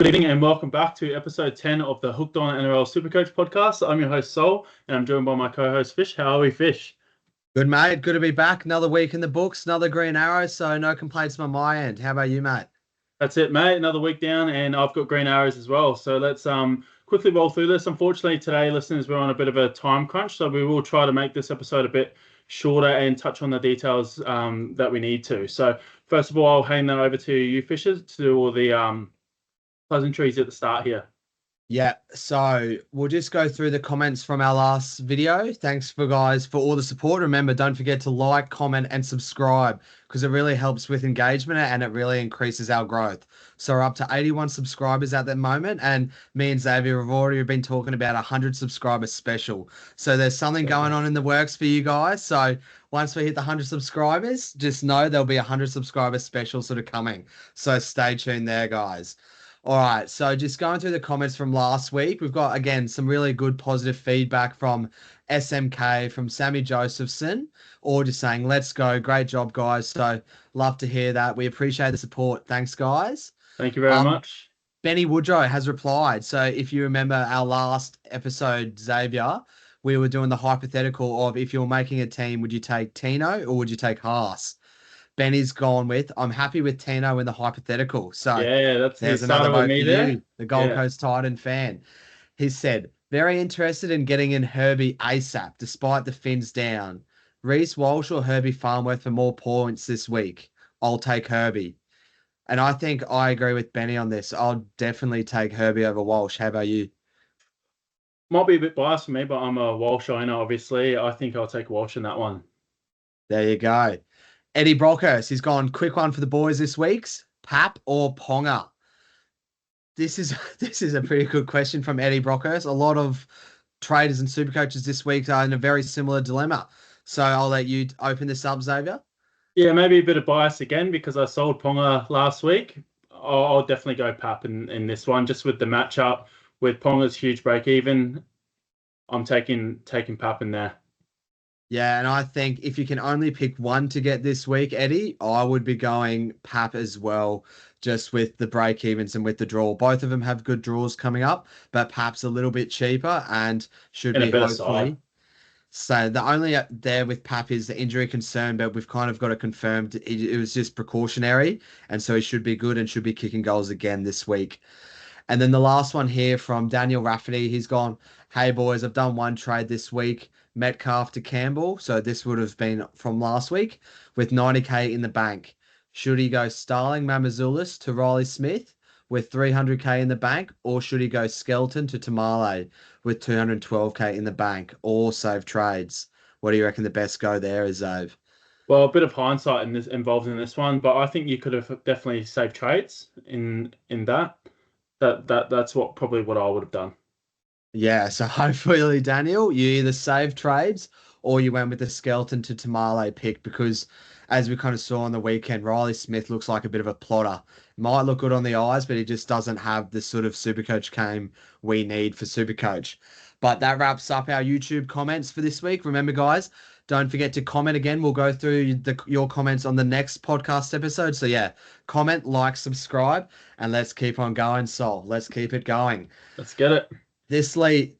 Good evening and welcome back to episode 10 of the Hooked on NRL SuperCoach podcast. I'm your host, Sol, and I'm joined by my co-host, Fish. How are we, Fish? Good, mate. Good to be back. Another week in the books, another green arrow, so no complaints on my end. How about you, mate? That's it, mate. Another week down, and I've got green arrows as well. So let's quickly roll through this. Unfortunately, today, listeners, we're on a bit of a time crunch, so we will try to make this episode a bit shorter and touch on the details that we need to. So first of all, I'll hand that over to you, Fisher, to do all the pleasantries at the start here. Yeah, so we'll just go through the comments from our last video. Thanks for all the support. Remember, don't forget to like, comment, and subscribe because it really helps with engagement and it really increases our growth. So we're up to 81 subscribers at the moment, and me and Xavier have already been talking about 100 subscribers special. So there's something going on in the works for you guys. So once we hit the 100 subscribers, just know there'll be 100 subscriber special sort of coming. So stay tuned there, guys. All right, so just going through the comments from last week, we've got, again, some really good positive feedback from SMK, from Sammy Josephson, or just saying, let's go. Great job, guys. So love to hear that. We appreciate the support. Thanks, guys. Thank you very much. Benny Woodrow has replied. So if you remember our last episode, Xavier, we were doing the hypothetical of if you're making a team, would you take Tino or would you take Haas? Benny's gone with, I'm happy with Tino in the hypothetical. So yeah, there's another vote for you, the Gold Yeah. Coast Titan fan. He said, very interested in getting in Herbie ASAP, despite the Finns down. Reece Walsh or Herbie Farnworth for more points this week? I'll take Herbie. And I think I agree with Benny on this. I'll definitely take Herbie over Walsh. How about you? Might be a bit biased for me, but I'm a Walsh owner, obviously. I think I'll take Walsh in that one. There you go. Eddie Brockhurst, he's gone quick one for the boys this week's. Pap or Ponga? This is a pretty good question from Eddie Brockhurst. A lot of traders and super coaches this week are in a very similar dilemma. So I'll let you open this up, Xavier. Yeah, maybe a bit of bias again because I sold Ponga last week. I'll definitely go Pap in this one, just with the matchup with Ponga's huge break even. I'm taking Pap in there. Yeah, and I think if you can only pick one to get this week, Eddie, I would be going Pap as well, just with the break evens and with the draw. Both of them have good draws coming up, but Pap's a little bit cheaper and should be hopefully. So the only there with Pap is the injury concern, but we've kind of got it confirmed. It was just precautionary, and so he should be good and should be kicking goals again this week. And then the last one here from Daniel Rafferty, he's gone, hey boys, I've done one trade this week, Metcalf to Campbell. So this would have been from last week with 90K in the bank. Should he go Starling Mamazoulis to Riley Smith with 300K in the bank, or should he go Skelton to Tamale with 212K in the bank, or save trades? What do you reckon the best go there is, Zave? Well, a bit of hindsight involved in this one, but I think you could have definitely saved trades in that. That's probably what I would have done. Yeah, so hopefully, Daniel, you either save trades or you went with the Skeleton to Tamale pick because, as we kind of saw on the weekend, Riley Smith looks like a bit of a plotter. Might look good on the eyes, but he just doesn't have the sort of Supercoach game we need for Supercoach. But that wraps up our YouTube comments for this week. Remember, guys, don't forget to comment again. We'll go through your comments on the next podcast episode. So, yeah, comment, like, subscribe, and let's keep on going, Sol. Let's keep it going. Let's get it. This league,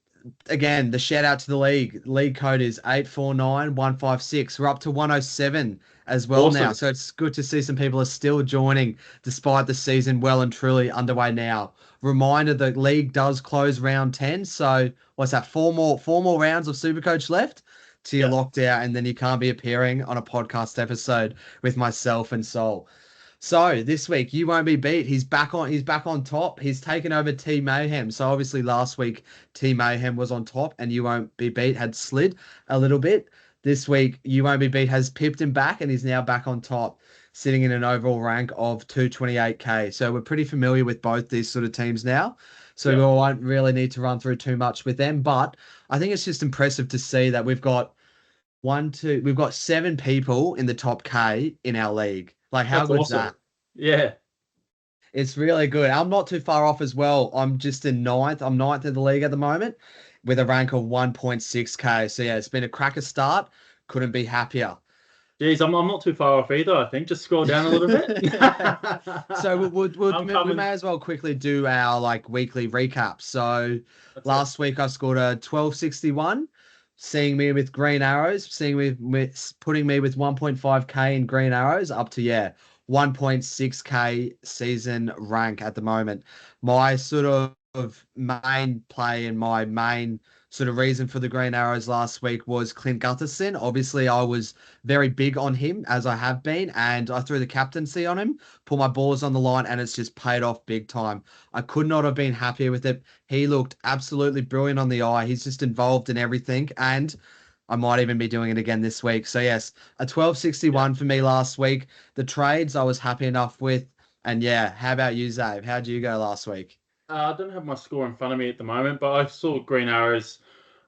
again, the shout out to the league. League code is 849156. We're up to 107 as well now. So it's good to see some people are still joining despite the season well and truly underway now. Reminder, the league does close round 10. So what's that? Four more rounds of Supercoach left till you're locked out, and then you can't be appearing on a podcast episode with myself and Sol. So this week you won't be beat. He's back on top. He's taken over T Mayhem. So obviously last week T Mayhem was on top and you won't be beat had slid a little bit. This week you won't be beat has pipped him back and he's now back on top, sitting in an overall rank of 228K. So we're pretty familiar with both these sort of teams now. So we won't really need to run through too much with them. But I think it's just impressive to see that we've got 7 people in the top K in our league. Like, how good is that? Yeah. It's really good. I'm not too far off as well. I'm just in ninth. I'm ninth in the league at the moment with a rank of 1.6K. So, yeah, it's been a cracker start. Couldn't be happier. Geez, I'm not too far off either, I think. Just scroll down a little bit. So I'm we coming. may as well quickly do our like weekly recap. So That's it. last week I scored a 1261, seeing me with green arrows, seeing me with putting me with 1.5k in green arrows up to 1.6k season rank at the moment. My sort of main play and my main sort of reason for the green arrows last week was Clint Gutherson. Obviously, I was very big on him as I have been, and I threw the captaincy on him, put my balls on the line, and it's just paid off big time. I could not have been happier with it. He looked absolutely brilliant on the eye. He's just involved in everything, and I might even be doing it again this week. So yes, a Yeah. 1261 for me last week. The trades I was happy enough with. And yeah, how about you, Zave? How'd you go last week? I don't have my score in front of me at the moment, but I saw Green Arrows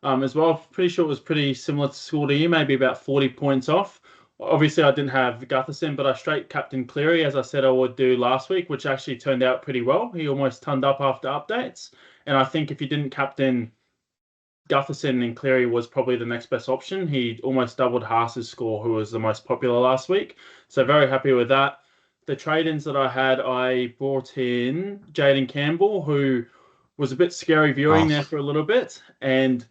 as well. Pretty sure it was pretty similar to score to you, maybe about 40 points off. Obviously, I didn't have Gutherson, but I straight captain Cleary, as I said I would do last week, which actually turned out pretty well. He almost turned up after updates. And I think if you didn't captain Gutherson, and Cleary was probably the next best option. He almost doubled Haas's score, who was the most popular last week. So very happy with that. The trade-ins that I had, I brought in Jaden Campbell, who was a bit scary viewing there Oh, for a little bit, and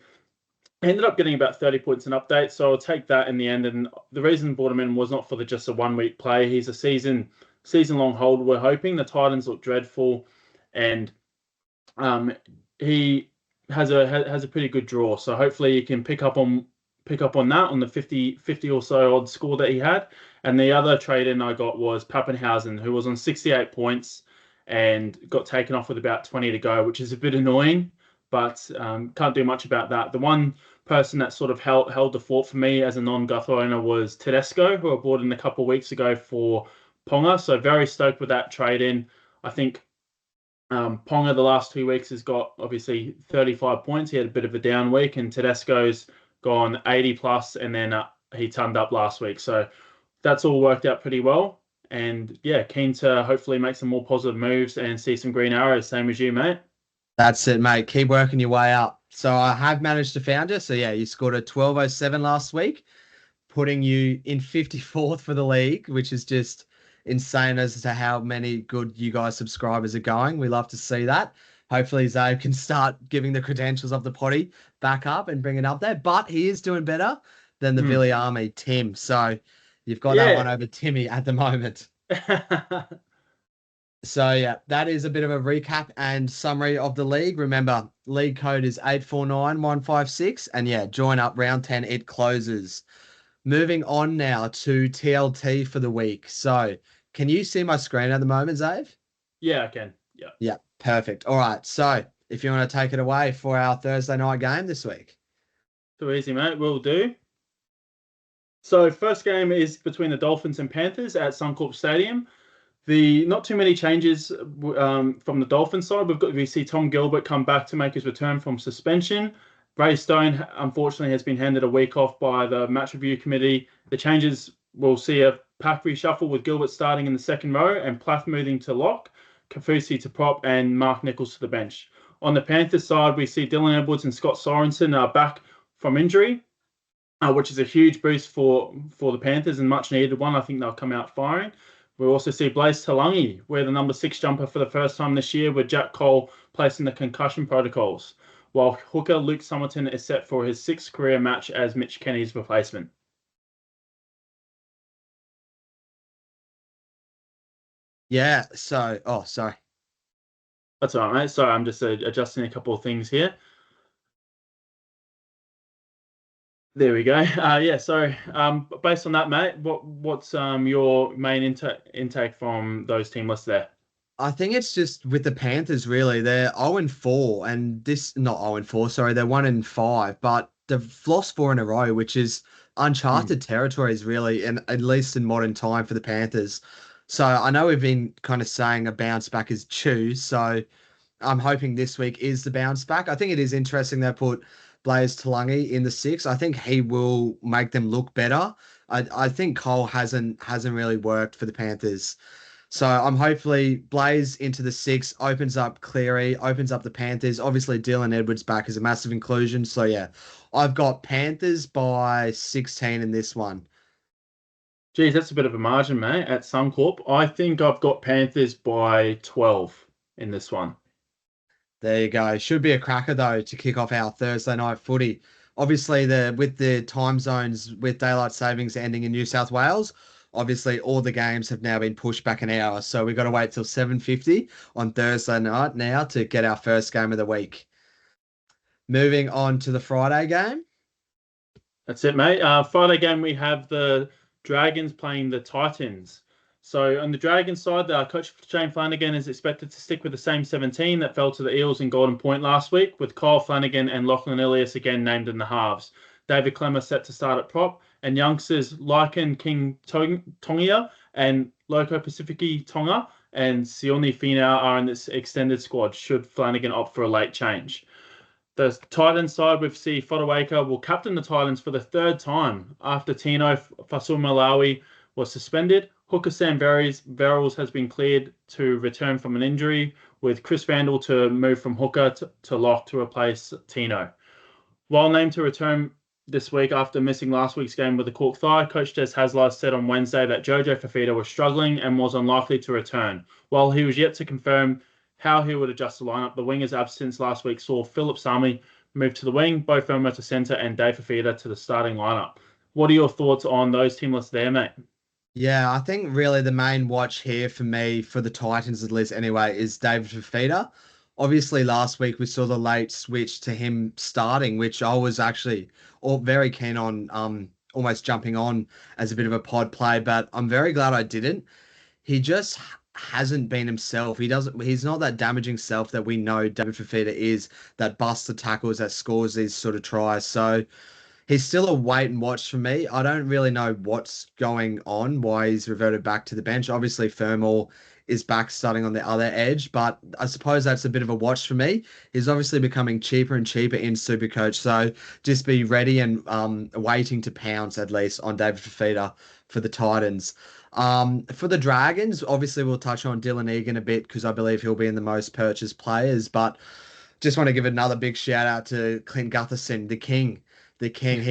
ended up getting about 30 points in update. So I'll take that in the end. And the reason I brought him in was not for the just a 1 week play. He's a season long hold. We're hoping the Titans look dreadful, and he has a pretty good draw. So hopefully you can pick up on that on the 50 or so odd score that he had. And the other trade in I got was Pappenhausen, who was on 68 points and got taken off with about 20 to go, which is a bit annoying, but can't do much about that. The one person that sort of held the fort for me as a non-Gutho owner was Tedesco, who I bought in a couple of weeks ago for Ponga. So very stoked with that trade in. I think Ponga the last 2 weeks has got obviously 35 points. He had a bit of a down week, and Tedesco's gone 80 plus, and then he turned up last week. So that's all worked out pretty well. And yeah, keen to hopefully make some more positive moves and see some green arrows, same as you, mate. that's it, mate. Keep working your way up. So I have managed to found you. So yeah, you scored a 1207 last week, putting you in 54th for the league, which is just insane as to how many good you guys subscribers are going. We love to see that. Hopefully, Zay can start giving the credentials of the potty back up and bring it up there. But he is doing better than the Hmm. Billy Army, Tim. So you've got that one Yeah. over Timmy at the moment. So yeah, that is a bit of a recap and summary of the league. Remember, league code is 849156, and yeah, join up round 10, it closes. Moving on now to TLT for the week. So, can you see my screen at the moment, Zave? Yeah, I can. Yeah. Yeah, perfect. All right. So, if you want to take it away for our Thursday night game this week. Too easy, mate. Will do. So first game is between the Dolphins and Panthers at Suncorp Stadium. The not too many changes from the Dolphins side. We see Tom Gilbert come back to make his return from suspension. Ray Stone unfortunately has been handed a week off by the match review committee. The changes will see a pack reshuffle with Gilbert starting in the second row and Plath moving to lock, Kafusi to prop, and Mark Nichols to the bench. On the Panthers side, we see Dylan Edwards and Scott Sorensen are back from injury, which is a huge boost for the Panthers and much needed one. I think they'll come out firing. We also see Blaze Talangi wear the number 6 jumper for the first time this year, with Jack Cole placing the concussion protocols, while hooker Luke Summerton is set for his 6th career match as Mitch Kenny's replacement. Yeah. So, oh, sorry. That's all right, mate. Sorry, I'm just adjusting a couple of things here. There we go. Yeah. So, based on that, mate, what's your main intake from those team lists there? I think it's just with the Panthers, really. They're 0-4, and this, not 0-4, sorry, they're 1-5, but they've lost four in a row, which is Hmm. uncharted territories, really, and at least in modern time for the Panthers. So I know we've been kind of saying a bounce back is choose. So I'm hoping this week is the bounce back. I think it is interesting they put Blaze Talangi in the six. I think he will make them look better. I think Cole hasn't really worked for the Panthers. So I'm hopefully Blaze into the six, opens up Cleary, opens up the Panthers. Obviously, Dylan Edwards back is a massive inclusion. So yeah, I've got Panthers by 16 in this one. Geez, that's a bit of a margin, mate, at Suncorp. I think I've got Panthers by 12 in this one. There you go. Should be a cracker though to kick off our Thursday night footy. Obviously, with the time zones with daylight savings ending in New South Wales, obviously all the games have now been pushed back an hour. So we've got to wait till 7:50 on Thursday night now to get our first game of the week. Moving on to the Friday game. That's it, mate. Friday game, we have the Dragons playing the Titans. So on the Dragons side, coach Shane Flanagan is expected to stick with the same 17 that fell to the Eels in Golden Point last week, with Kyle Flanagan and Lachlan Ilias again named in the halves. David Clemmer set to start at prop, and youngsters Lycan King Tongia and Loco Pacifici Tonga and Sione Finau are in this extended squad should Flanagan opt for a late change. The Titans side with C. Fodawaker will captain the Titans for the third time after Tino Fasumalawi was suspended. Hooker Sam Verrills has been cleared to return from an injury, with Chris Vandal to move from hooker to lock to replace Tino. While named to return this week after missing last week's game with a cork thigh, Coach Des Hasler said on Wednesday that Jojo Fafita was struggling and was unlikely to return. While he was yet to confirm how he would adjust the lineup, the winger's absence last week saw Philip Sami move to the wing, Bo Fermo to centre, and Dave Fafita to the starting lineup. What are your thoughts on those team lists there, mate? Yeah, I think really the main watch here for me, for the Titans at least anyway, is David Fafita. Obviously, last week we saw the late switch to him starting, which I was actually very keen on almost jumping on as a bit of a pod play, but I'm very glad I didn't. He just hasn't been himself. He's not that damaging self that we know David Fafita is, that busts the tackles, that scores these sort of tries. So he's still a wait and watch for me. I don't really know what's going on, why he's reverted back to the bench. Obviously, Fermor is back starting on the other edge, but I suppose that's a bit of a watch for me. He's obviously becoming cheaper and cheaper in Supercoach, so just be ready and waiting to pounce at least on David Fafita for the Titans. For the Dragons, obviously we'll touch on Dylan Egan a bit because I believe he'll be in the most purchased players, but just want to give another big shout out to Clint Gutherson, the king. The king.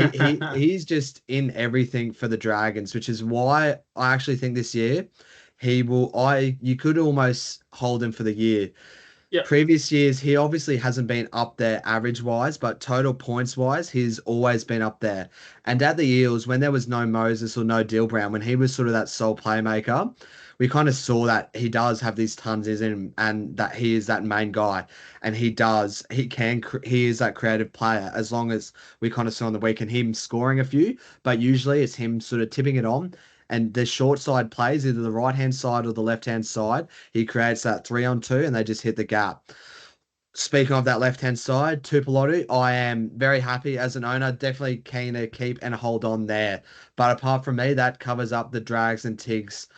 He's just in everything for the Dragons, which is why I actually think this year you could almost hold him for the year. Yeah. Previous years, he obviously hasn't been up there average wise, but total points wise, he's always been up there. And at the Eels, when there was no Moses or no Dill Brown, when he was sort of that sole playmaker, we kind of saw that he does have these tons in him and that he is that main guy. And he is that creative player, as long as we kind of saw on the weekend him scoring a few, but usually it's him sort of tipping it on. And the short side plays, either the right-hand side or the left-hand side, he creates that 3-on-2 and they just hit the gap. Speaking of that left-hand side, Tupelotu, I am very happy as an owner, definitely keen to keep and hold on there. But apart from me, that covers up the Drags and Tigs.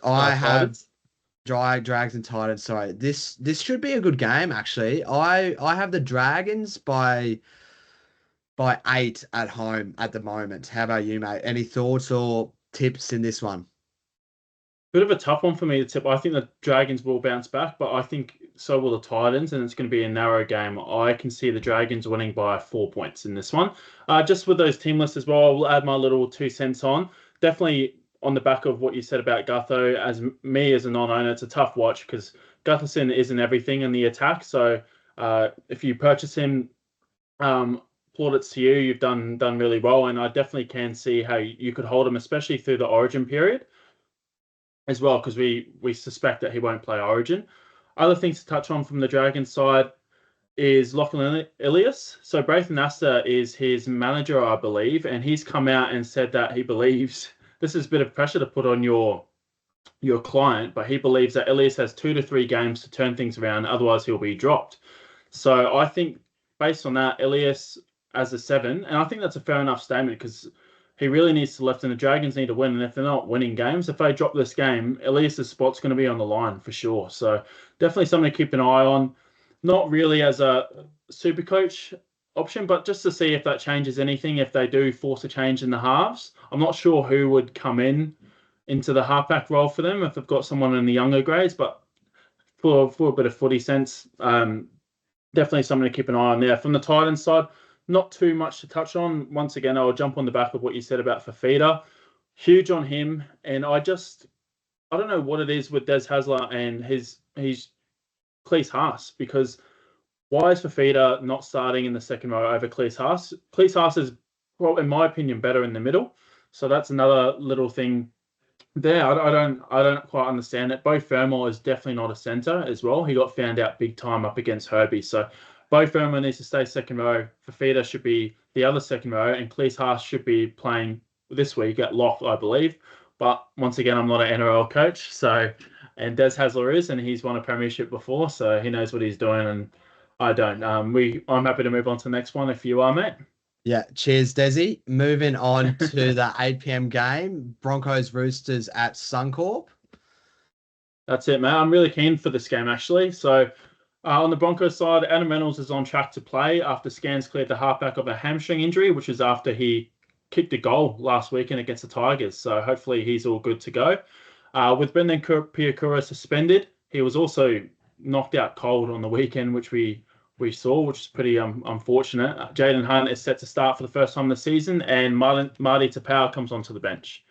I have Drags and Titans. Sorry, this should be a good game, actually. I have the Dragons by 8 at home at the moment. How about you, mate? Any thoughts or tips in this one? Bit of a tough one for me to tip. I think the Dragons will bounce back, but I think so will the Titans, and it's going to be a narrow game. I can see the Dragons winning by 4 points in this one. Just with those team lists as well, I'll add my little 2 cents on. Definitely on the back of what you said about Gutho, as me as a non-owner, it's a tough watch because Gutherson isn't everything in the attack. So if you purchase him, plaudits to you. You've done really well, and I definitely can see how you could hold him, especially through the Origin period as well, because we suspect that he won't play Origin. Other things to touch on from the Dragons side is Lachlan Ilias. So Braithen Astor is his manager, I believe, and he's come out and said that he believes this is a bit of pressure to put on your client, but he believes that Ilias has 2 to 3 games to turn things around, otherwise he'll be dropped. So I think based on that, Ilias as a 7, and I think that's a fair enough statement because he really needs to lift, and the Dragons need to win. And if they're not winning games, if they drop this game, Elias' spot's going to be on the line for sure. So definitely something to keep an eye on. Not really as a super coach option, but just to see if that changes anything, if they do force a change in the halves. I'm not sure who would come into the halfback role for them if they've got someone in the younger grades, but for a bit of footy sense, definitely something to keep an eye on there. From the Titans side, not too much to touch on. Once again, I'll jump on the back of what you said about Fafita. huge on him. And I don't know what it is with Des Hasler and his Cleese Haas, because why is Fafita not starting in the second row over Cleese Haas? Cleese Haas is, well, in my opinion, better in the middle. So that's another little thing there. I don't quite understand it. Bo Fermor is definitely not a centre as well. He got found out big time up against Herbie. So Bo Fermor needs to stay second row. Fafita should be the other second row, and Cleese Haas should be playing this week at lock, I believe. But once again, I'm not an NRL coach, so, and Des Hasler is, and he's won a premiership before, so he knows what he's doing, and I don't. I'm happy to move on to the next one if you are, mate. Yeah, cheers, Desi. Moving on to the 8 p.m. game, Broncos Roosters at Suncorp. That's it, mate. I'm really keen for this game, actually. So on the Broncos side, Adam Reynolds is on track to play after scans cleared the halfback of a hamstring injury, which is after he kicked a goal last weekend against the Tigers. So hopefully he's all good to go. With Brendan Piakura suspended, he was also knocked out cold on the weekend, which we saw, which is pretty unfortunate. Jaden Hunt is set to start for the first time this season, and Marty Tapau comes onto the bench.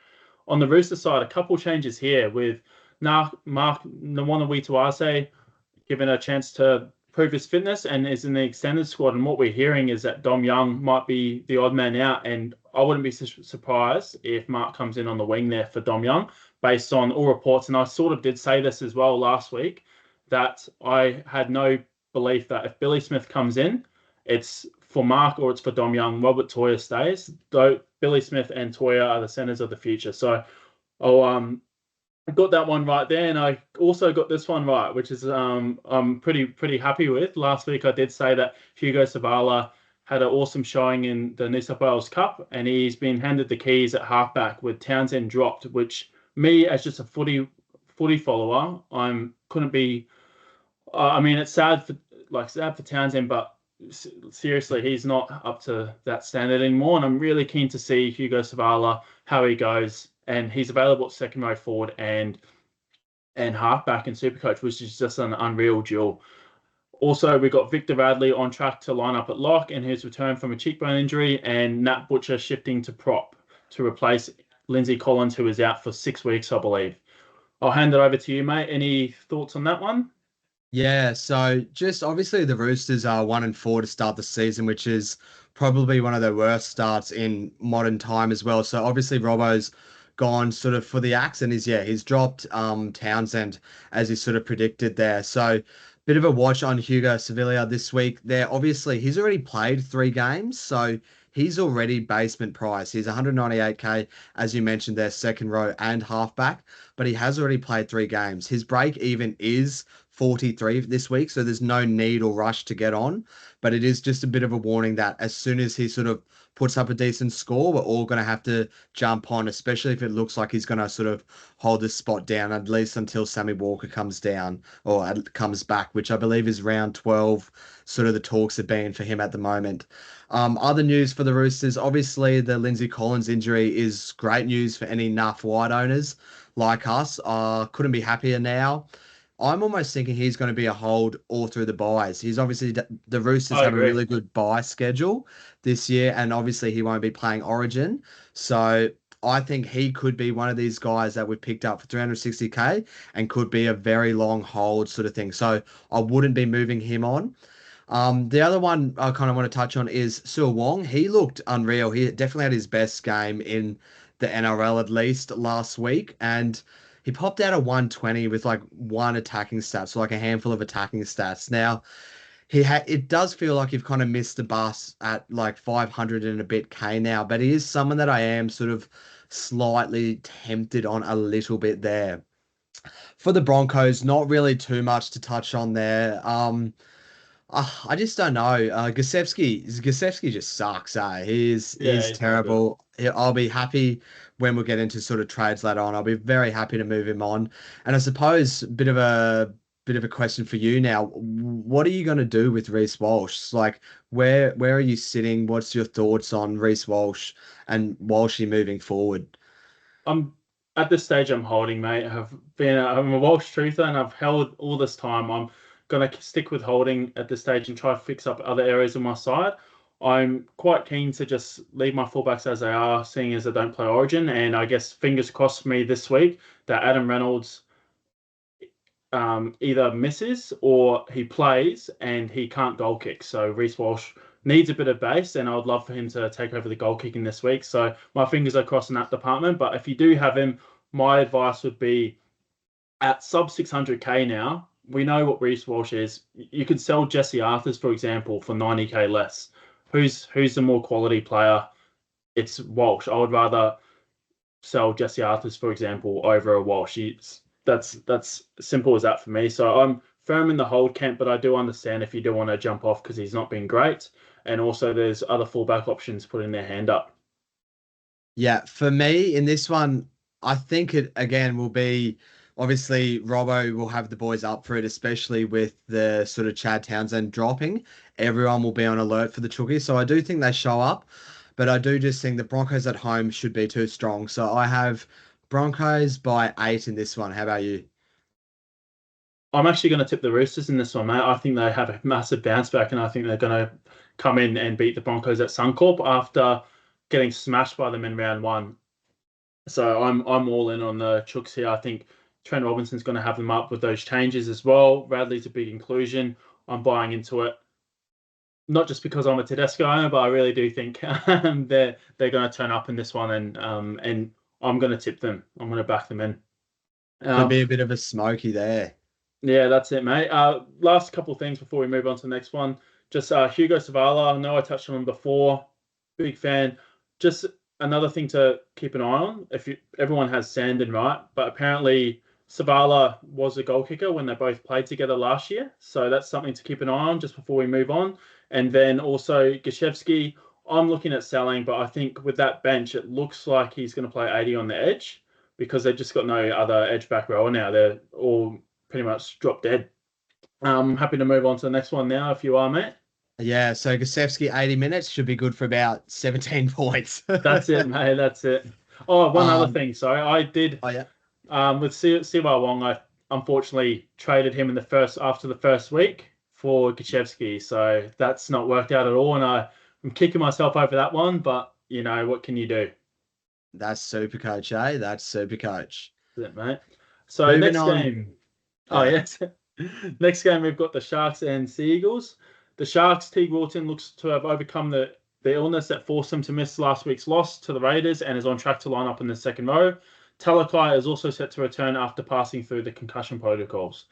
On the Rooster side, a couple changes here with Mark Nawanawituase given a chance to prove his fitness and is in the extended squad. And what we're hearing is that Dom Young might be the odd man out, and I wouldn't be surprised if Mark comes in on the wing there for Dom Young, based on all reports. And I sort of did say this as well last week, that I had no belief that if Billy Smith comes in, it's for Mark or it's for Dom Young. Robert Toya stays, though Billy Smith and Toya are the centers of the future. So I got that one right there, and I also got this one right, which is I'm pretty happy with. Last week I did say that Hugo Savala had an awesome showing in the New South Wales Cup, and he's been handed the keys at halfback with Townsend dropped, which me as just a footy follower, couldn't be. I mean, it's sad for Townsend, but seriously, he's not up to that standard anymore, and I'm really keen to see Hugo Savala, how he goes. And he's available at second row forward and halfback in Supercoach, which is just an unreal duel. Also, we got Victor Radley on track to line up at lock and his return from a cheekbone injury, and Nat Butcher shifting to prop to replace Lindsay Collins, who is out for 6 weeks, I believe. I'll hand it over to you, mate. Any thoughts on that one? Yeah, so just obviously the Roosters are 1-4 to start the season, which is probably one of their worst starts in modern time as well. So obviously Robbo's gone sort of for the axe, and he's dropped Townsend as he sort of predicted there. So bit of a watch on Hugo Sevilla this week. There, obviously he's already played 3 games, so he's already basement price. He's 198k, as you mentioned, their second row and halfback, but he has already played 3 games. His break even is 43 this week, so there's no need or rush to get on. But it is just a bit of a warning that as soon as he sort of puts up a decent score, we're all going to have to jump on, especially if it looks like he's going to sort of hold this spot down, at least until Sammy Walker comes down or comes back, which I believe is round 12, sort of the talks have been for him at the moment. Other news for the Roosters, obviously the Lindsay Collins injury is great news for any Nuff wide owners like us. Couldn't be happier now. I'm almost thinking he's going to be a hold all through the buys. He's obviously, the Roosters have a really good buy schedule this year, and obviously he won't be playing Origin. So I think he could be one of these guys that we've picked up for 360k and could be a very long hold sort of thing. So I wouldn't be moving him on. The other one I kind of want to touch on is Sil Wong. He looked unreal. He definitely had his best game in the NRL at least last week, and he popped out a 120 with like 1 attacking stat, so like a handful of attacking stats. Now, it does feel like you've kind of missed the bus at like 500 and a bit K now, but he is someone that I am sort of slightly tempted on a little bit there. For the Broncos, not really too much to touch on there. I just don't know. Gusevsky just sucks. He's terrible. I'll be happy when we get into sort of trades later on. I'll be very happy to move him on. And I suppose bit of a question for you now. What are you going to do with Reece Walsh? Like, where are you sitting? What's your thoughts on Reece Walsh and Walshy moving forward? I'm at this stage. I'm holding, mate. I'm a Walsh truther, and I've held all this time. I'm gonna stick with holding at this stage and try to fix up other areas of my side. I'm quite keen to just leave my fullbacks as they are, seeing as they don't play Origin. And I guess fingers crossed for me this week that Adam Reynolds either misses or he plays and he can't goal kick. So Reece Walsh needs a bit of base, and I would love for him to take over the goal kicking this week. So my fingers are crossed in that department. But if you do have him, my advice would be at sub 600k now. We know what Reece Walsh is. You could sell Jesse Arthurs, for example, for 90k less. Who's the more quality player? It's Walsh. I would rather sell Jesse Arthurs, for example, over a Walsh. That's simple as that for me. So I'm firm in the hold camp, but I do understand if you do want to jump off because he's not been great. And also there's other fullback options putting their hand up. Yeah, for me in this one, I think it again will be obviously Robbo will have the boys up for it, especially with the sort of Chad Townsend dropping. Everyone will be on alert for the Chookies. So I do think they show up, but I do just think the Broncos at home should be too strong. So I have Broncos by 8 in this one. How about you? I'm actually going to tip the Roosters in this one, mate. I think they have a massive bounce back, and I think they're going to come in and beat the Broncos at Suncorp after getting smashed by them in round one. So I'm all in on the Chooks here. I think Trent Robinson's going to have them up with those changes as well. Radley's a big inclusion. I'm buying into it. Not just because I'm a Tedesco owner, but I really do think they're going to turn up in this one, and I'm going to tip them. I'm going to back them in. Could be a bit of a smoky there. Yeah, that's it, mate. Last couple of things before we move on to the next one. Just Hugo Savala. I know I touched on him before. Big fan. Just another thing to keep an eye on. Everyone has Sandon, right? But apparently Savala was a goal kicker when they both played together last year. So that's something to keep an eye on just before we move on. And then also Gashevsky. I'm looking at selling, but I think with that bench, it looks like he's going to play 80 on the edge because they've just got no other edge back rower now. They're all pretty much drop dead. Happy to move on to the next one now if you are, mate. Yeah, so Gosevsky 80 minutes should be good for about 17 points. That's it, mate. That's it. Oh, one other thing. Sorry, I did. Oh yeah. With Siwa Wong, I unfortunately traded him after the first week for Gachevsky, so that's not worked out at all, and I'm kicking myself over that one. But you know what can you do? That's SuperCoach, eh? That's SuperCoach. That's it, mate. So Moving next on. game. Oh yes. Next game we've got the Sharks and Sea Eagles. The Sharks, Teague Wilton looks to have overcome the illness that forced him to miss last week's loss to the Raiders and is on track to line up in the second row. Talakai is also set to return after passing through the concussion protocols.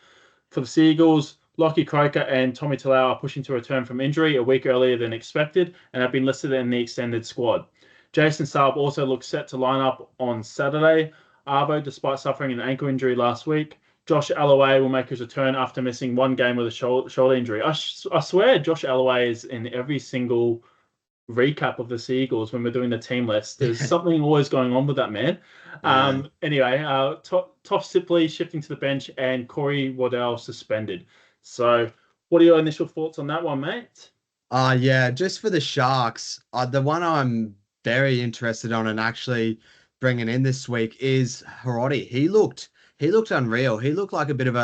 For the Sea Eagles, Lockie Croker and Tommy Talau are pushing to return from injury a week earlier than expected and have been listed in the extended squad. Jason Saab also looks set to line up on Saturday. Arvo, despite suffering an ankle injury last week. Josh Alloway will make his return after missing one game with a shoulder injury. I swear Josh Alloway is in every single recap of the Sea Eagles when we're doing the team list. There's something always going on with that man. Anyway, Toff Sipley shifting to the bench and Corey Waddell suspended. So what are your initial thoughts on that one, mate? Yeah, just for the Sharks, the one I'm very interested on and actually bringing in this week is Hiroti. He looked unreal. He looked like a bit of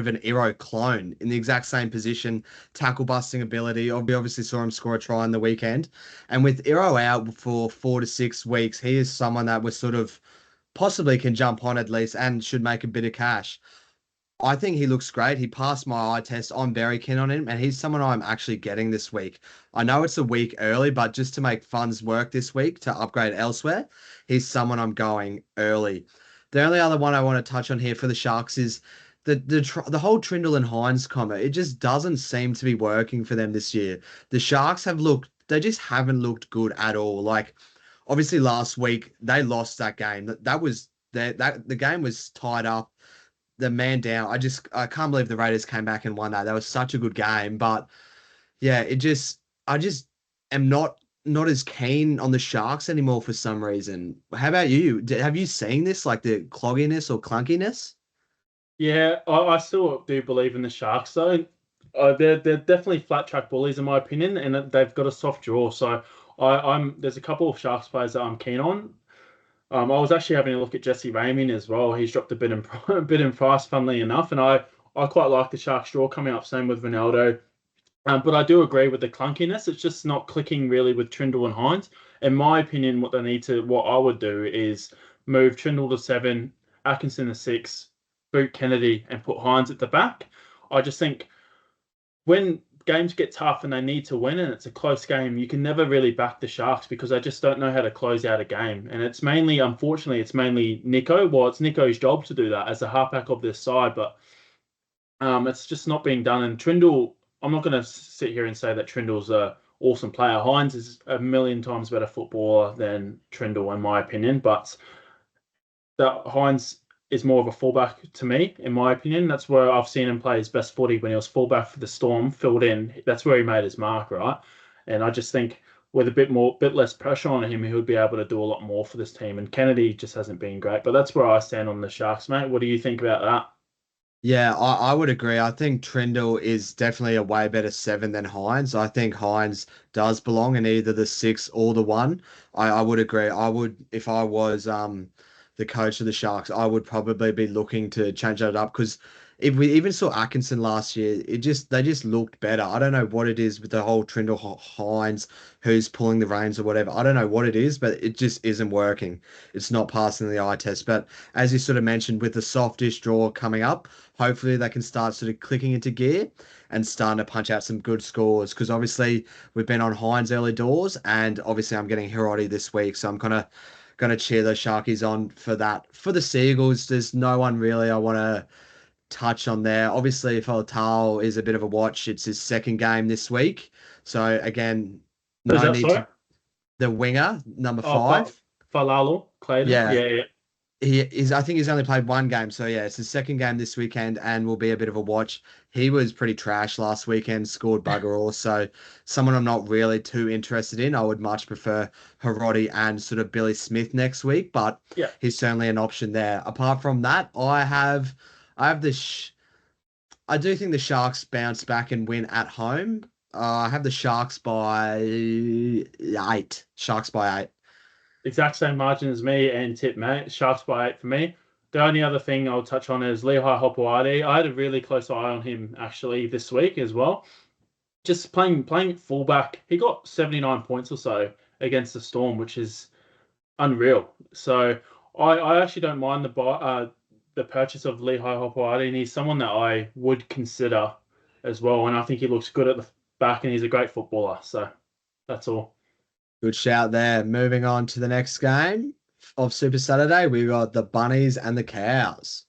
an Iro clone in the exact same position, tackle busting ability. We obviously saw him score a try on the weekend. And with Iro out for 4 to 6 weeks, he is someone that was sort of possibly can jump on at least and should make a bit of cash. I think he looks great. He passed my eye test. I'm very keen on him, and he's someone I'm actually getting this week. I know it's a week early, but just to make funds work this week to upgrade elsewhere, he's someone I'm going early. The only other one I want to touch on here for the Sharks is the whole Trindle and Hines combo. It just doesn't seem to be working for them this year. The Sharks they just haven't looked good at all. Like, obviously last week they lost that game. The game was tied up. The man down. I can't believe the Raiders came back and won that. That was such a good game. But yeah, I just am not as keen on the Sharks anymore for some reason. How about you? Have you seen this, like the clogginess or clunkiness? Yeah, I still do believe in the Sharks, though. They're definitely flat track bullies in my opinion, and they've got a soft draw. So there's a couple of Sharks players that I'm keen on. I was actually having a look at Jesse Ramien as well. He's dropped a bit in price, funnily enough, and I quite like the Sharks draw coming up. Same with Ronaldo. But I do agree with the clunkiness. It's just not clicking really with Trindle and Hines. In my opinion, what I would do is move Trindle to 7, Atkinson to 6, boot Kennedy, and put Hines at the back. I just think when games get tough and they need to win and it's a close game, you can never really back the Sharks because they just don't know how to close out a game. And it's mainly, unfortunately, it's mainly Nico. Well, it's Nico's job to do that as a halfback of this side, but it's just not being done. And Trindle, I'm not going to sit here and say that Trindle's a awesome player. Hines is a million times better footballer than Trindle, in my opinion. But that Hines is more of a fullback to me, in my opinion. That's where I've seen him play his best footy when he was fullback for the Storm, filled in. That's where he made his mark, right? And I just think with a bit less pressure on him, he would be able to do a lot more for this team. And Kennedy just hasn't been great. But that's where I stand on the Sharks, mate. What do you think about that? Yeah, I would agree. I think Trindle is definitely a way better 7 than Hines. I think Hines does belong in either the 6 or the 1. I would agree. I would, if I was the coach of the Sharks, I would probably be looking to change that up because if we even saw Atkinson last year, they just looked better. I don't know what it is with the whole Trindle Hines, who's pulling the reins or whatever. I don't know what it is, but it just isn't working. It's not passing the eye test. But as you sort of mentioned, with the softish draw coming up, hopefully they can start sort of clicking into gear and starting to punch out some good scores. Because obviously we've been on Hines early doors, and obviously I'm getting Hiroti this week, so I'm kind of gonna cheer those Sharkies on for that. For the Seagulls, there's no one really I want to touch on there. Obviously, Faletau is a bit of a watch. It's his second game this week, so again, Who's no that, need to. sorry? The winger, number Oh, 5. Falalo, Clayton. Yeah, Yeah, yeah. I think he's only played one game, so yeah, it's his second game this weekend and will be a bit of a watch. He was pretty trash last weekend, scored bugger all, so someone I'm not really too interested in. I would much prefer Hiroti and sort of Billy Smith next week, but Yeah. he's certainly an option there. Apart from that, I have I do think the Sharks bounce back and win at home. I have the Sharks by 8. Sharks by 8. Exact same margin as me and Tip, mate. Sharks by 8 for me. The only other thing I'll touch on is Lehigh Hopewadi. I had a really close eye on him actually this week as well. Just playing fullback. He got 79 points or so against the Storm, which is unreal. So I actually don't mind the purchase of Lehigh Hopewadi, and he's someone that I would consider as well. And I think he looks good at the back, and he's a great footballer. So that's all. Good shout there. Moving on to the next game of Super Saturday, we got the Bunnies and the Cows.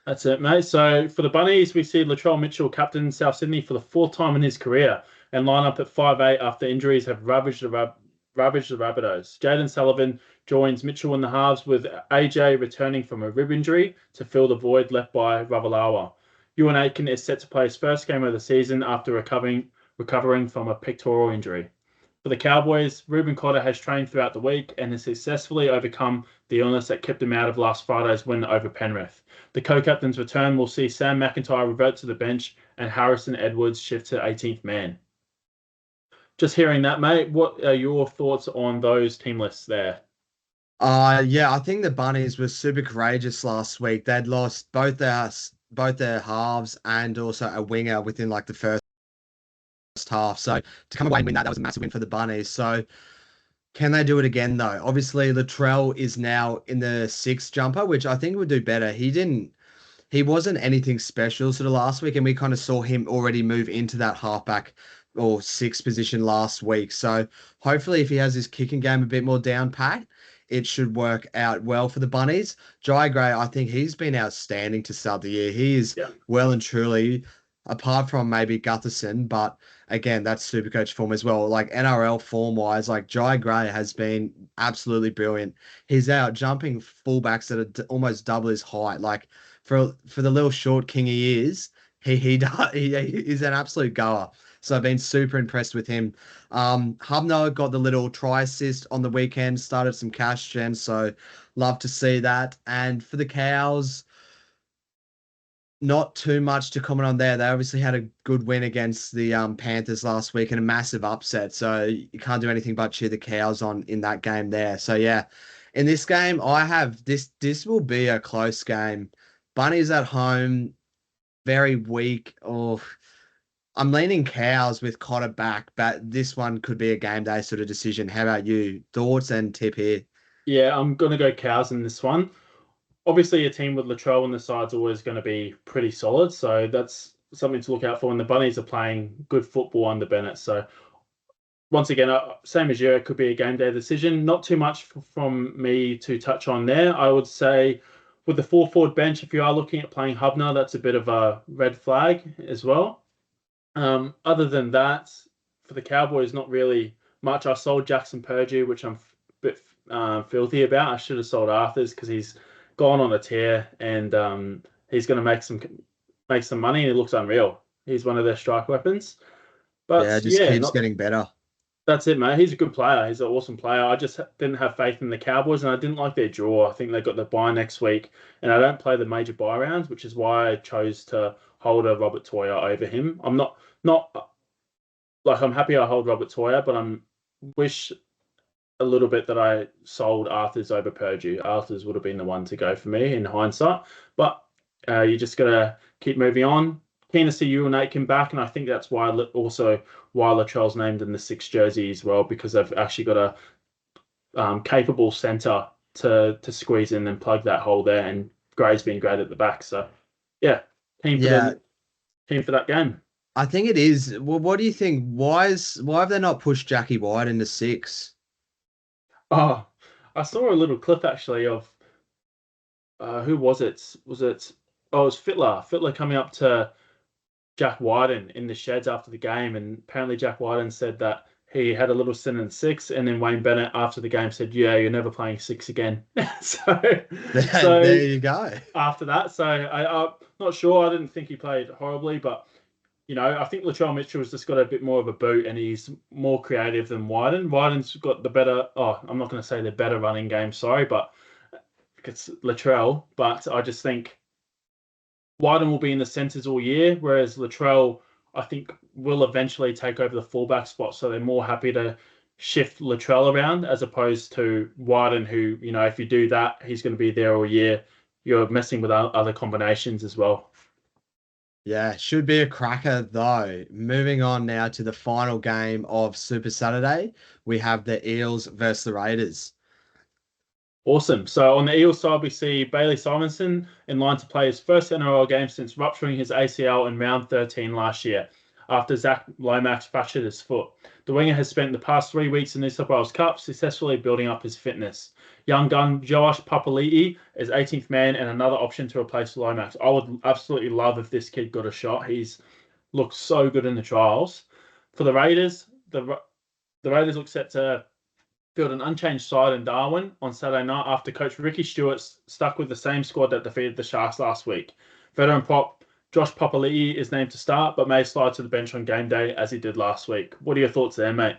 That's it, mate. So for the Bunnies, we see Latrell Mitchell captain South Sydney for the fourth time in his career and line up at 5'8" after injuries have ravaged the Rabbitohs. Jaden Sullivan joins Mitchell in the halves with AJ returning from a rib injury to fill the void left by Ravalawa. Ewan Aitken is set to play his first game of the season after recovering from a pectoral injury. For the Cowboys, Ruben Cotter has trained throughout the week and has successfully overcome the illness that kept him out of last Friday's win over Penrith. The co-captain's return will see Sam McIntyre revert to the bench and Harrison Edwards shift to 18th man. Just hearing that, mate, what are your thoughts on those team lists there? Yeah, I think the Bunnies were super courageous last week. They'd lost both their halves and also a winger within like the first half. So to come away and win that was a massive win for the Bunnies. So can they do it again though? Obviously, Latrell is now in the 6th jumper, which I think would do better. He wasn't anything special sort of last week, and we kind of saw him already move into that halfback or 6th position last week. So hopefully, if he has his kicking game a bit more down pat, it should work out well for the Bunnies. Jai Gray, I think he's been outstanding to start the year. He is Yeah. well and truly, apart from maybe Gutherson, but again, that's Supercoach form as well. Like NRL form wise, like Jai Gray has been absolutely brilliant. He's out jumping fullbacks that are almost double his height. Like for the little short king he is, he is an absolute goer. So I've been super impressed with him. Hubner got the little try assist on the weekend, started some cash gen, so love to see that. And for the Cows, not too much to comment on there. They obviously had a good win against the Panthers last week and a massive upset. So you can't do anything but cheer the Cows on in that game there. So yeah, in this game, I have this. This will be a close game. Bunnies at home, very weak. Oh, I'm leaning Cows with Cotter back, but this one could be a game day sort of decision. How about you? Thoughts and tip here? Yeah, I'm going to go Cows in this one. Obviously, a team with Latrell on the side's always going to be pretty solid, so that's something to look out for. And the Bunnies are playing good football under Bennett, so once again, same as you, it could be a game day decision. Not too much from me to touch on there. I would say with the full forward bench, if you are looking at playing Hubner, that's a bit of a red flag as well. Other than that, for the Cowboys, not really much. I sold Jackson Purdue, which I'm a bit filthy about. I should have sold Arthurs because he's gone on a tear and he's going to make some money. And he looks unreal. He's one of their strike weapons. Yeah, But it just yeah, keeps not getting better. that's it, mate. He's a good player. He's an awesome player. I just didn't have faith in the Cowboys, and I didn't like their draw. I think they got the bye next week, and I don't play the major bye rounds, which is why I chose to hold a Robert Toya over him. I'm not like I'm happy I hold Robert Toya, but I'm wish a little bit that I sold Arthur's over Purdue. Arthur's would have been the one to go for me in hindsight, but you just gotta keep moving on. Keen to see you and Nate come back, and I think that's why also why Latrell's named in the 6 jersey as well, because they've actually got a capable centre to squeeze in and plug that hole there, and Gray's been great at the back. So yeah, Yeah, team for that game. I think it is. Well, what do you think? Why have they not pushed Jackie White into 6? Oh, I saw a little clip actually of who was it? Was it? Oh, it was Fittler. Fittler coming up to Jack Wyden in the sheds after the game, and apparently Jack Wyden said that he had a little sin in 6, and then Wayne Bennett after the game said, "Yeah, you're never playing 6 again." so, There you go. after that, so I'm not sure. I didn't think he played horribly, but I think Latrell Mitchell's just got a bit more of a boot, and he's more creative than Wyden. Wyden's got the better. Oh, I'm not going to say the better running game, sorry, but it's Latrell. But I just think Wyden will be in the centres all year, whereas Latrell, I think, will eventually take over the fullback spot. So they're more happy to shift Latrell around as opposed to Wyden, who, if you do that, he's going to be there all year. You're messing with other combinations as well. Yeah, should be a cracker though. Moving on now to the final game of Super Saturday, we have the Eels versus the Raiders. Awesome. So on the Eels side, we see Bailey Simonson in line to play his first NRL game since rupturing his ACL in round 13 last year, after Zach Lomax fractured his foot. The winger has spent the past 3 weeks in the New South Wales Cup successfully building up his fitness. Young gun Josh Papali'i is 18th man and another option to replace Lomax. I would absolutely love if this kid got a shot. He's looked so good in the trials. For the Raiders, the Raiders look set to field an unchanged side in Darwin on Saturday night after coach Ricky Stewart stuck with the same squad that defeated the Sharks last week. Veteran prop Josh Papali'i is named to start, but may slide to the bench on game day as he did last week. What are your thoughts there, mate?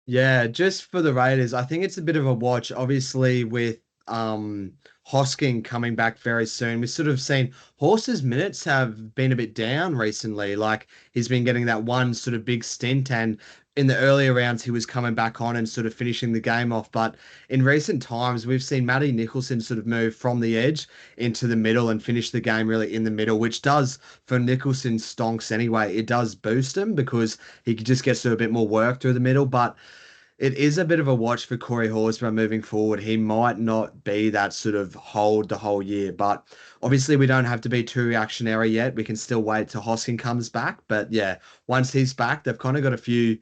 Yeah, just for the Raiders, I think it's a bit of a watch. Obviously, with Hosking coming back very soon, we've sort of seen Horse's minutes have been a bit down recently. Like he's been getting that one sort of big stint, and in the earlier rounds he was coming back on and sort of finishing the game off. But in recent times, we've seen Matty Nicholson sort of move from the edge into the middle and finish the game really in the middle, which does for Nicholson stonks anyway. It does boost him because he just gets to a bit more work through the middle, but it is a bit of a watch for Corey Horsburgh moving forward. He might not be that sort of hold the whole year, but obviously we don't have to be too reactionary yet. We can still wait till Hosking comes back. But yeah, once he's back, they've kind of got a few.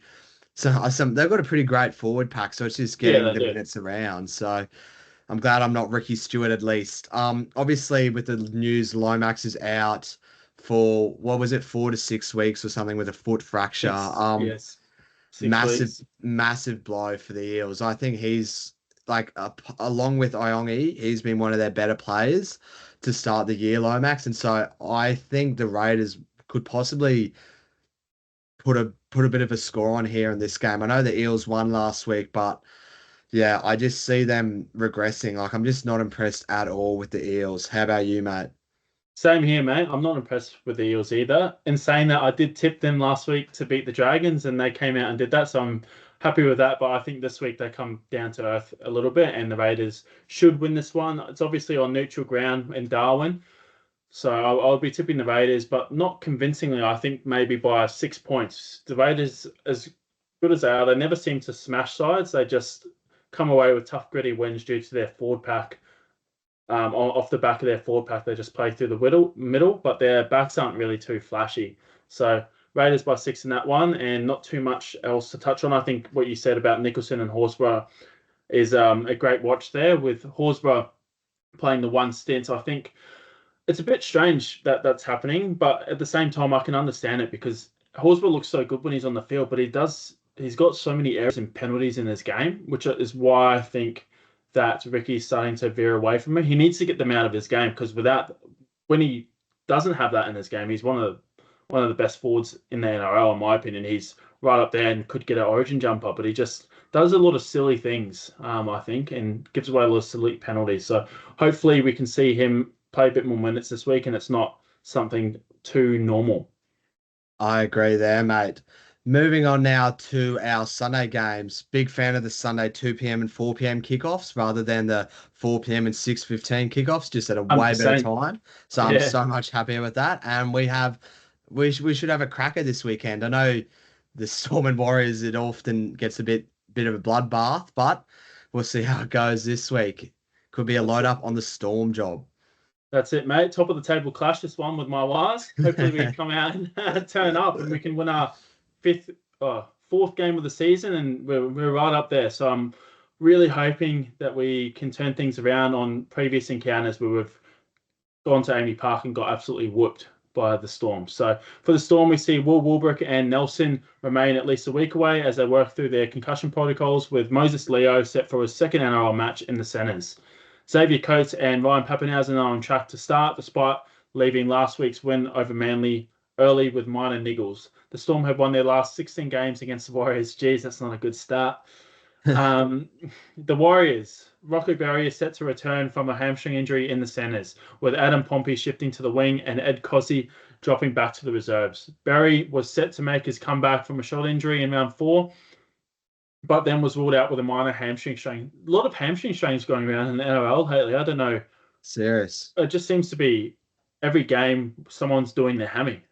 They've got a pretty great forward pack, so it's just Yeah, getting they the do. minutes around. So I'm glad I'm not Ricky Stewart at least. Obviously with the news, Lomax is out for what was it, 4 to 6 weeks or something with a foot fracture. Yes, 6 weeks. Massive blow for the Eels. I think he's like along with Iongi, he's been one of their better players to start the year, Lomax, and so I think the Raiders could possibly put a bit of a score on here in this game. I know the Eels won last week, but yeah, I just see them regressing. Like I'm just not impressed at all with the Eels. How about you, mate? Same here, mate. I'm not impressed with the Eels either. In saying that, I did tip them last week to beat the Dragons, and they came out and did that, so I'm happy with that. But I think this week they come down to earth a little bit, and the Raiders should win this one. It's obviously on neutral ground in Darwin. So I'll be tipping the Raiders, but not convincingly. I think maybe by 6 points. The Raiders, as good as they are, they never seem to smash sides. They just come away with tough, gritty wins due to their forward pack. Off the back of their forward pack, they just play through the middle, but their backs aren't really too flashy. So Raiders by 6 in that one, and not too much else to touch on. I think what you said about Nicholson and Horsburgh is a great watch there, with Horsburgh playing the one stint. I think it's a bit strange that that's happening, but at the same time, I can understand it because Horsburgh looks so good when he's on the field, but he's got so many errors and penalties in his game, which is why I think that Ricky's starting to veer away from him. He needs to get them out of his game because when he doesn't have that in his game, he's one of the best forwards in the NRL, in my opinion. He's right up there and could get an Origin jumper, but he just does a lot of silly things, I think, and gives away a lot of silly penalties. So hopefully we can see him play a bit more minutes this week and it's not something too normal. I agree there, mate. Moving on now to our Sunday games. Big fan of the Sunday 2 p.m. and 4 p.m. kickoffs rather than the 4 p.m. and 6:15 kickoffs, just at a way better time. So I'm so much happier with that. And we should have a cracker this weekend. I know the Storm and Warriors, it often gets a bit of a bloodbath, but we'll see how it goes this week. Could be a load up on the Storm job. That's it, mate. Top of the table clash, this one with my Wires. Hopefully we can come out and turn up and we can win our fourth game of the season, and we're right up there. So I'm really hoping that we can turn things around on previous encounters where we've gone to Amy Park and got absolutely whooped by the Storm. So for the Storm, we see Will Warbrick and Nelson remain at least a week away as they work through their concussion protocols, with Moses Leo set for his second NRL match in the centres. Xavier Coates and Ryan Pappenhausen are on track to start, despite leaving last week's win over Manly early with minor niggles. The Storm have won their last 16 games against the Warriors. Geez, that's not a good start. The Warriors. Rocco Berry is set to return from a hamstring injury in the centres, with Adam Pompey shifting to the wing and Ed Cossey dropping back to the reserves. Berry was set to make his comeback from a shoulder injury in round 4, but then was ruled out with a minor hamstring strain. A lot of hamstring strains going around in the NRL lately. I don't know. Serious. It just seems to be every game someone's doing their hammy.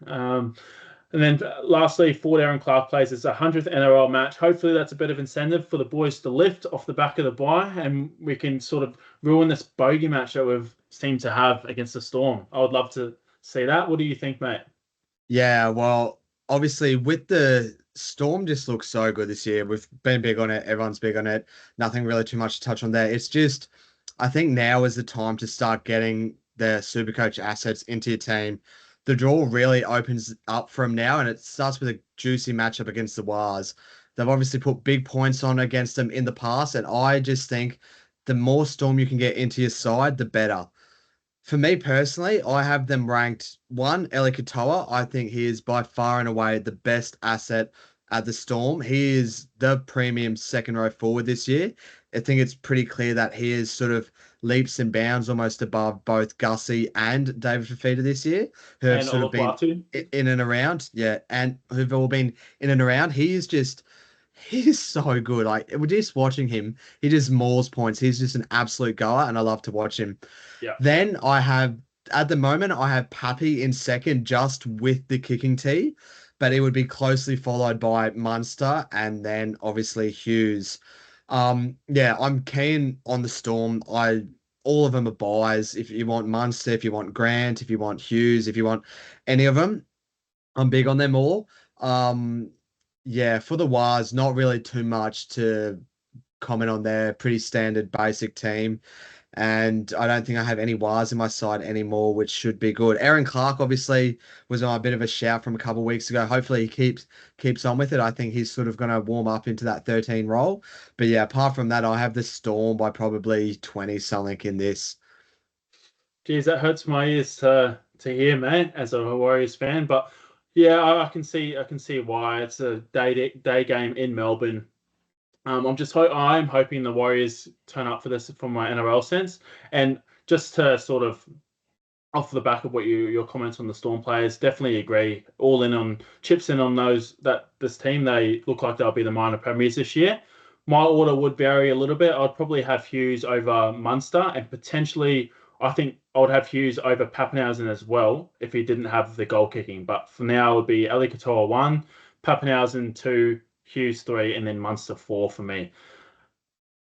And then lastly, Ford Aaron Clark plays his 100th NRL match. Hopefully that's a bit of incentive for the boys to lift off the back of the bye, and we can sort of ruin this bogey match that we've seemed to have against the Storm. I would love to see that. What do you think, mate? Yeah, well, obviously with the Storm just looks so good this year. We've been big on it. Everyone's big on it. Nothing really too much to touch on there. It's just, I think now is the time to start getting the SuperCoach assets into your team. The draw really opens up from now, and it starts with a juicy matchup against the Wars. They've obviously put big points on against them in the past, and I just think the more Storm you can get into your side, the better. For me personally, I have them ranked 1, Eli Katoa. I think he is by far and away the best asset at the Storm. He is the premium second row forward this year. I think it's pretty clear that he is sort of leaps and bounds almost above both Gussie and David Fafita this year, who have sort of been in and around. Yeah, and who've all been in and around. He is so good. Like, we're just watching him. He just mauls points. He's just an absolute goer, and I love to watch him. Yeah. Then at the moment, I have Pappy in second just with the kicking tee, but it would be closely followed by Munster and then obviously Hughes. Yeah, I'm keen on the Storm. All of them are buys. If you want Munster, if you want Grant, if you want Hughes, if you want any of them, I'm big on them all. Yeah, for the Wars, not really too much to comment on there. Pretty standard basic team. And I don't think I have any Wars in my side anymore, which should be good. Aaron Clark obviously was on a bit of a shout from a couple of weeks ago. Hopefully he keeps on with it. I think he's sort of going to warm up into that 13 role. But yeah, apart from that, I have the Storm by probably 20 something in this. Geez, that hurts my ears to hear, mate, as a Warriors fan. But yeah, I can see why. It's a day game in Melbourne. I'm hoping the Warriors turn up for this from my NRL sense. And just to sort of off the back of what your comments on the Storm players, definitely agree. Chips in on this team. They look like they'll be the minor premiers this year. My order would vary a little bit. I'd probably have Hughes over Munster and potentially I think I would have Hughes over Pappenhausen as well if he didn't have the goal kicking. But for now, it would be Eli Katoa 1, Pappenhausen 2, Hughes 3, and then Munster 4 for me.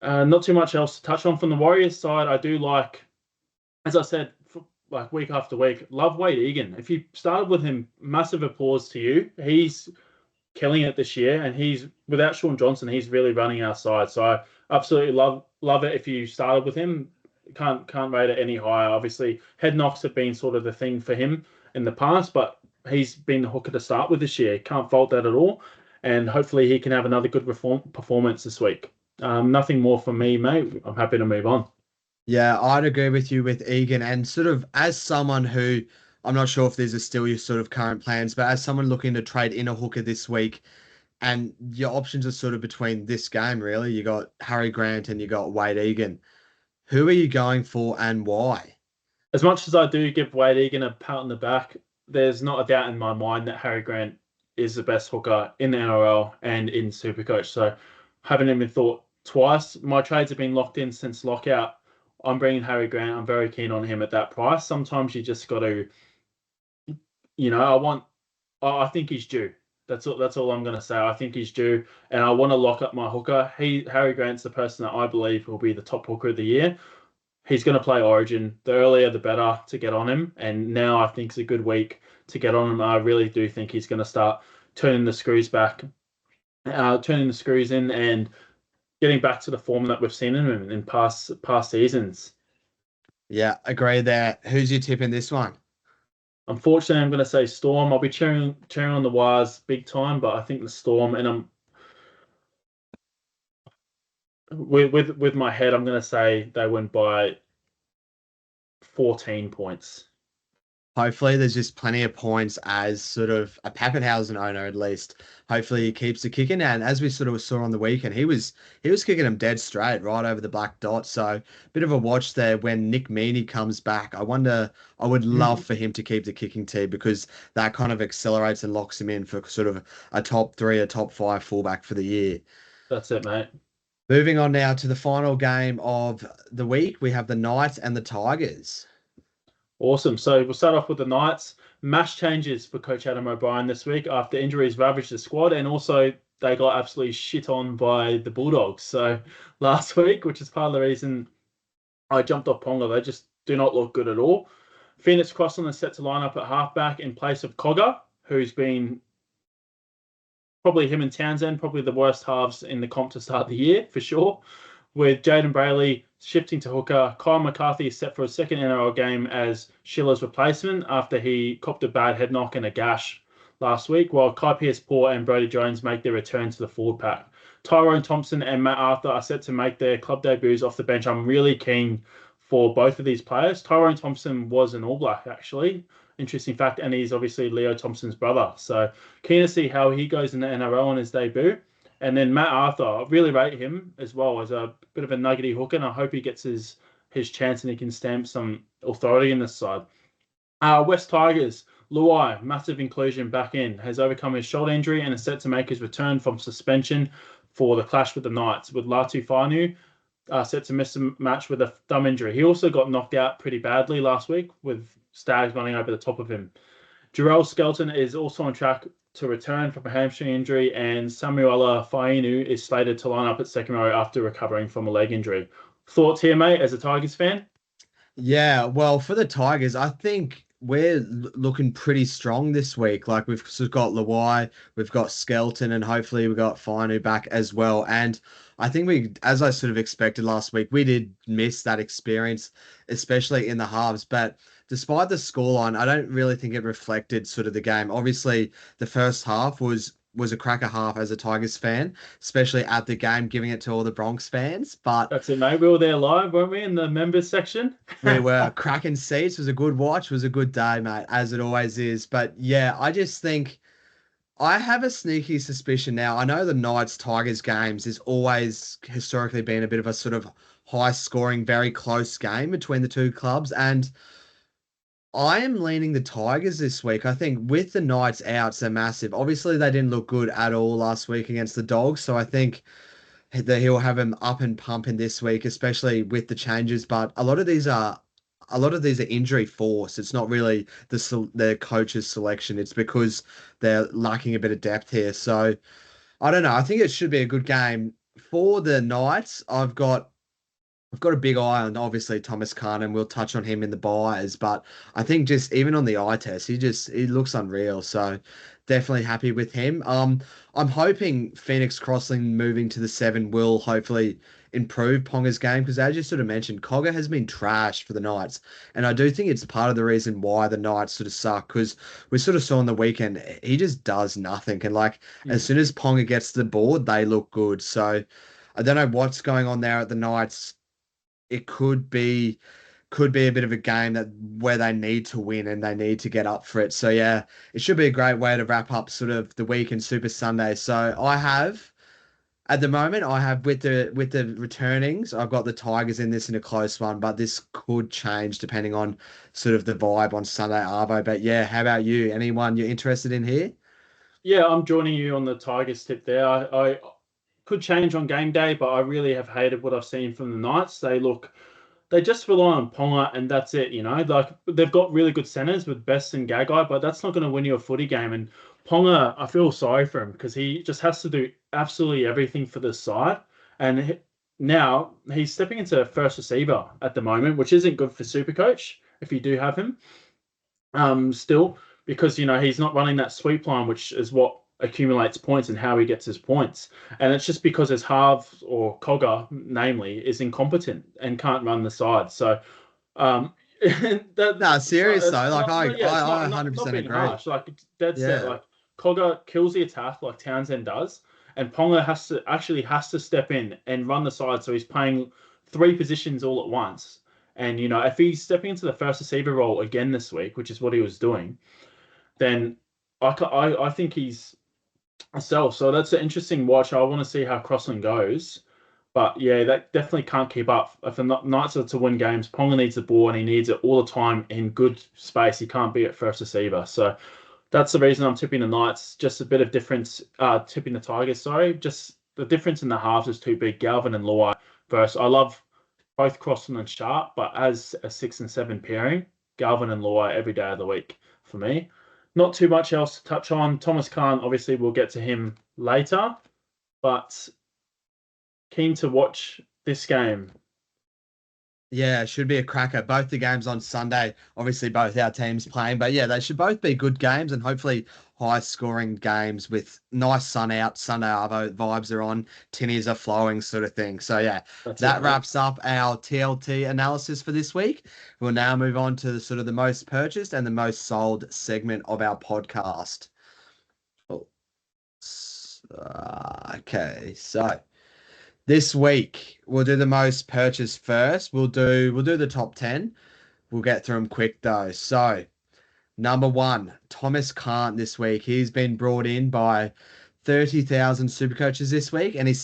Not too much else to touch on from the Warriors side. I do like, as I said, like week after week, love Wade Egan. If you started with him, massive applause to you. He's killing it this year, and he's without Sean Johnson, he's really running our side. So I absolutely love it if you started with him. Can't rate it any higher. Obviously, head knocks have been sort of the thing for him in the past, but he's been the hooker to start with this year. Can't fault that at all, and hopefully he can have another good performance this week. Nothing more from me, mate. I'm happy to move on. Yeah, I'd agree with you with Egan. And sort of as someone who, I'm not sure if these are still your sort of current plans, but as someone looking to trade in a hooker this week, and your options are sort of between this game, really. You got Harry Grant and you got Wade Egan. Who are you going for and why? As much as I do give Wade Egan a pat on the back, there's not a doubt in my mind that Harry Grant is the best hooker in the NRL and in Supercoach. So haven't even thought twice. My trades have been locked in since lockout. I'm bringing Harry Grant. I'm very keen on him at that price. Sometimes you just got to, I think he's due. That's all I'm going to say. I think he's due, and I want to lock up my hooker. Harry Grant's the person that I believe will be the top hooker of the year. He's going to play Origin. The earlier, the better to get on him. And now I think it's a good week to get on him. I really do think he's going to start turning the screws in, and getting back to the form that we've seen him in past seasons. Yeah, agree there. Who's your tip in this one? Unfortunately, I'm going to say Storm. I'll be cheering on the Wires big time, but I think the Storm, and I'm with my head, I'm going to say they win by 14 points. Hopefully there's just plenty of points as sort of a Pappenhausen owner at least. Hopefully he keeps the kicking. And as we sort of saw on the weekend, he was kicking them dead straight right over the black dot. So bit of a watch there when Nick Meaney comes back. I would love for him to keep the kicking tee because that kind of accelerates and locks him in for sort of a top 3, a top 5 fullback for the year. That's it, mate. Moving on now to the final game of the week, we have the Knights and the Tigers. Awesome. So we'll start off with the Knights. Mass changes for Coach Adam O'Brien this week after injuries ravaged the squad, and also they got absolutely shit on by the Bulldogs. So last week, which is part of the reason I jumped off Ponga, they just do not look good at all. Phoenix Crossland is set to line up at halfback in place of Cogger, who's been probably him and Townsend, probably the worst halves in the comp to start the year, for sure. With Jaden Brayley shifting to hooker, Kyle McCarthy is set for a second NRL game as Schiller's replacement after he copped a bad head knock and a gash last week, while Kai Pearce-Poore and Brodie Jones make their return to the forward pack. Tyrone Thompson and Matt Arthur are set to make their club debuts off the bench. I'm really keen for both of these players. Tyrone Thompson was an All Black, actually. Interesting fact, and he's obviously Leo Thompson's brother. So keen to see how he goes in the NRL on his debut. And then Matt Arthur, I really rate him as well as a bit of a nuggety hooker, and I hope he gets his chance and he can stamp some authority in this side. West Tigers, Luai, massive inclusion back in, has overcome his shoulder injury and is set to make his return from suspension for the clash with the Knights, with Latu Fainu set to miss a match with a thumb injury. He also got knocked out pretty badly last week with Stags running over the top of him. Jarrell Skelton is also on track to return from a hamstring injury, and Samuela Fainu is slated to line up at second row after recovering from a leg injury. Thoughts here, mate, as a Tigers fan? Yeah, well, for the Tigers, I think we're looking pretty strong this week. Like we've sort of got Luai, we've got Skelton, and hopefully we've got Fainu back as well. And I think we, as I sort of expected last week, we did miss that experience, especially in the halves. But despite the scoreline, I don't really think it reflected sort of the game. Obviously, the first half was a cracker half as a Tigers fan, especially at the game, giving it to all the Bronx fans. But that's it, mate. We were there live, weren't we, in the members section? We were cracking seats. It was a good watch. It was a good day, mate, as it always is. But yeah, I just think I have a sneaky suspicion now. I know the Knights Tigers games has always historically been a bit of a sort of high scoring, very close game between the two clubs. And I am leaning the Tigers this week. I think with the Knights outs, they're massive. Obviously, they didn't look good at all last week against the Dogs. So I think that he'll have him up and pumping this week, especially with the changes. But a lot of these are a lot of these are injury forced. It's not really the coach's selection. It's because they're lacking a bit of depth here. So I don't know. I think it should be a good game for the Knights. I've got a big eye on obviously Thomas Kahn, and we'll touch on him in the buys. But I think just even on the eye test, he looks unreal. So definitely happy with him. I'm hoping Phoenix Crossing moving to the 7 will hopefully improve Ponga's game, because as you sort of mentioned, Cogger has been trash for the Knights, and I do think it's part of the reason why the Knights sort of suck, because we sort of saw on the weekend he just does nothing, and like as soon as Ponga gets the board, they look good. So I don't know what's going on there at the Knights. It could be a bit of a game that where they need to win and they need to get up for it. So yeah, it should be a great way to wrap up sort of the week in Super Sunday. So at the moment I have with the returnings, I've got the Tigers in this in a close one, but this could change depending on sort of the vibe on Sunday Arvo. But yeah, how about you? Anyone you're interested in here? Yeah, I'm joining you on the Tigers tip there. I could change on game day, but I really have hated what I've seen from the Knights. They just rely on Ponga and that's it, you know. Like they've got really good centers with Best and Gagai, but that's not going to win you a footy game. And Ponga, I feel sorry for him because he just has to do absolutely everything for this side. And now he's stepping into first receiver at the moment, which isn't good for Supercoach if you do have him. Still, because he's not running that sweep line, which is what accumulates points and how he gets his points. And it's just because his halves or Cogger, namely, is incompetent and can't run the side. So, No, serious though. Like I not 100% being agree. harsh. Like dead set. Yeah. Like Cogger kills the attack like Townsend does, and Ponga has to step in and run the side. So he's playing three positions all at once. And if he's stepping into the first receiver role again this week, which is what he was doing, then I think he's a sell. So that's an interesting watch. I want to see how Crossland goes. But yeah, that definitely can't keep up. If the Knights are to win games, Ponga needs the ball and he needs it all the time in good space. He can't be at first receiver. So that's the reason I'm tipping the Knights. Just a bit of difference, tipping the Tigers, sorry. Just the difference in the halves is too big. Galvin and Luai first. I love both Crossland and Sharp, but as a 6 and 7 pairing, Galvin and Luai every day of the week for me. Not too much else to touch on. Thomas Kahn, obviously, we'll get to him later, but keen to watch this game. Yeah, it should be a cracker. Both the games on Sunday, obviously both our teams playing, but yeah, they should both be good games and hopefully high scoring games with nice sun out, Sunday Arvo vibes are on, tinnies are flowing sort of thing. So yeah, that wraps up our TLT analysis for this week. We'll now move on to sort of the most purchased and the most sold segment of our podcast. Oh. Okay, so this week we'll do the most purchased first. We'll do the top 10. We'll get through them quick though. So number 1, Thomas Kahn this week. He's been brought in by 30,000 super coaches this week, and he's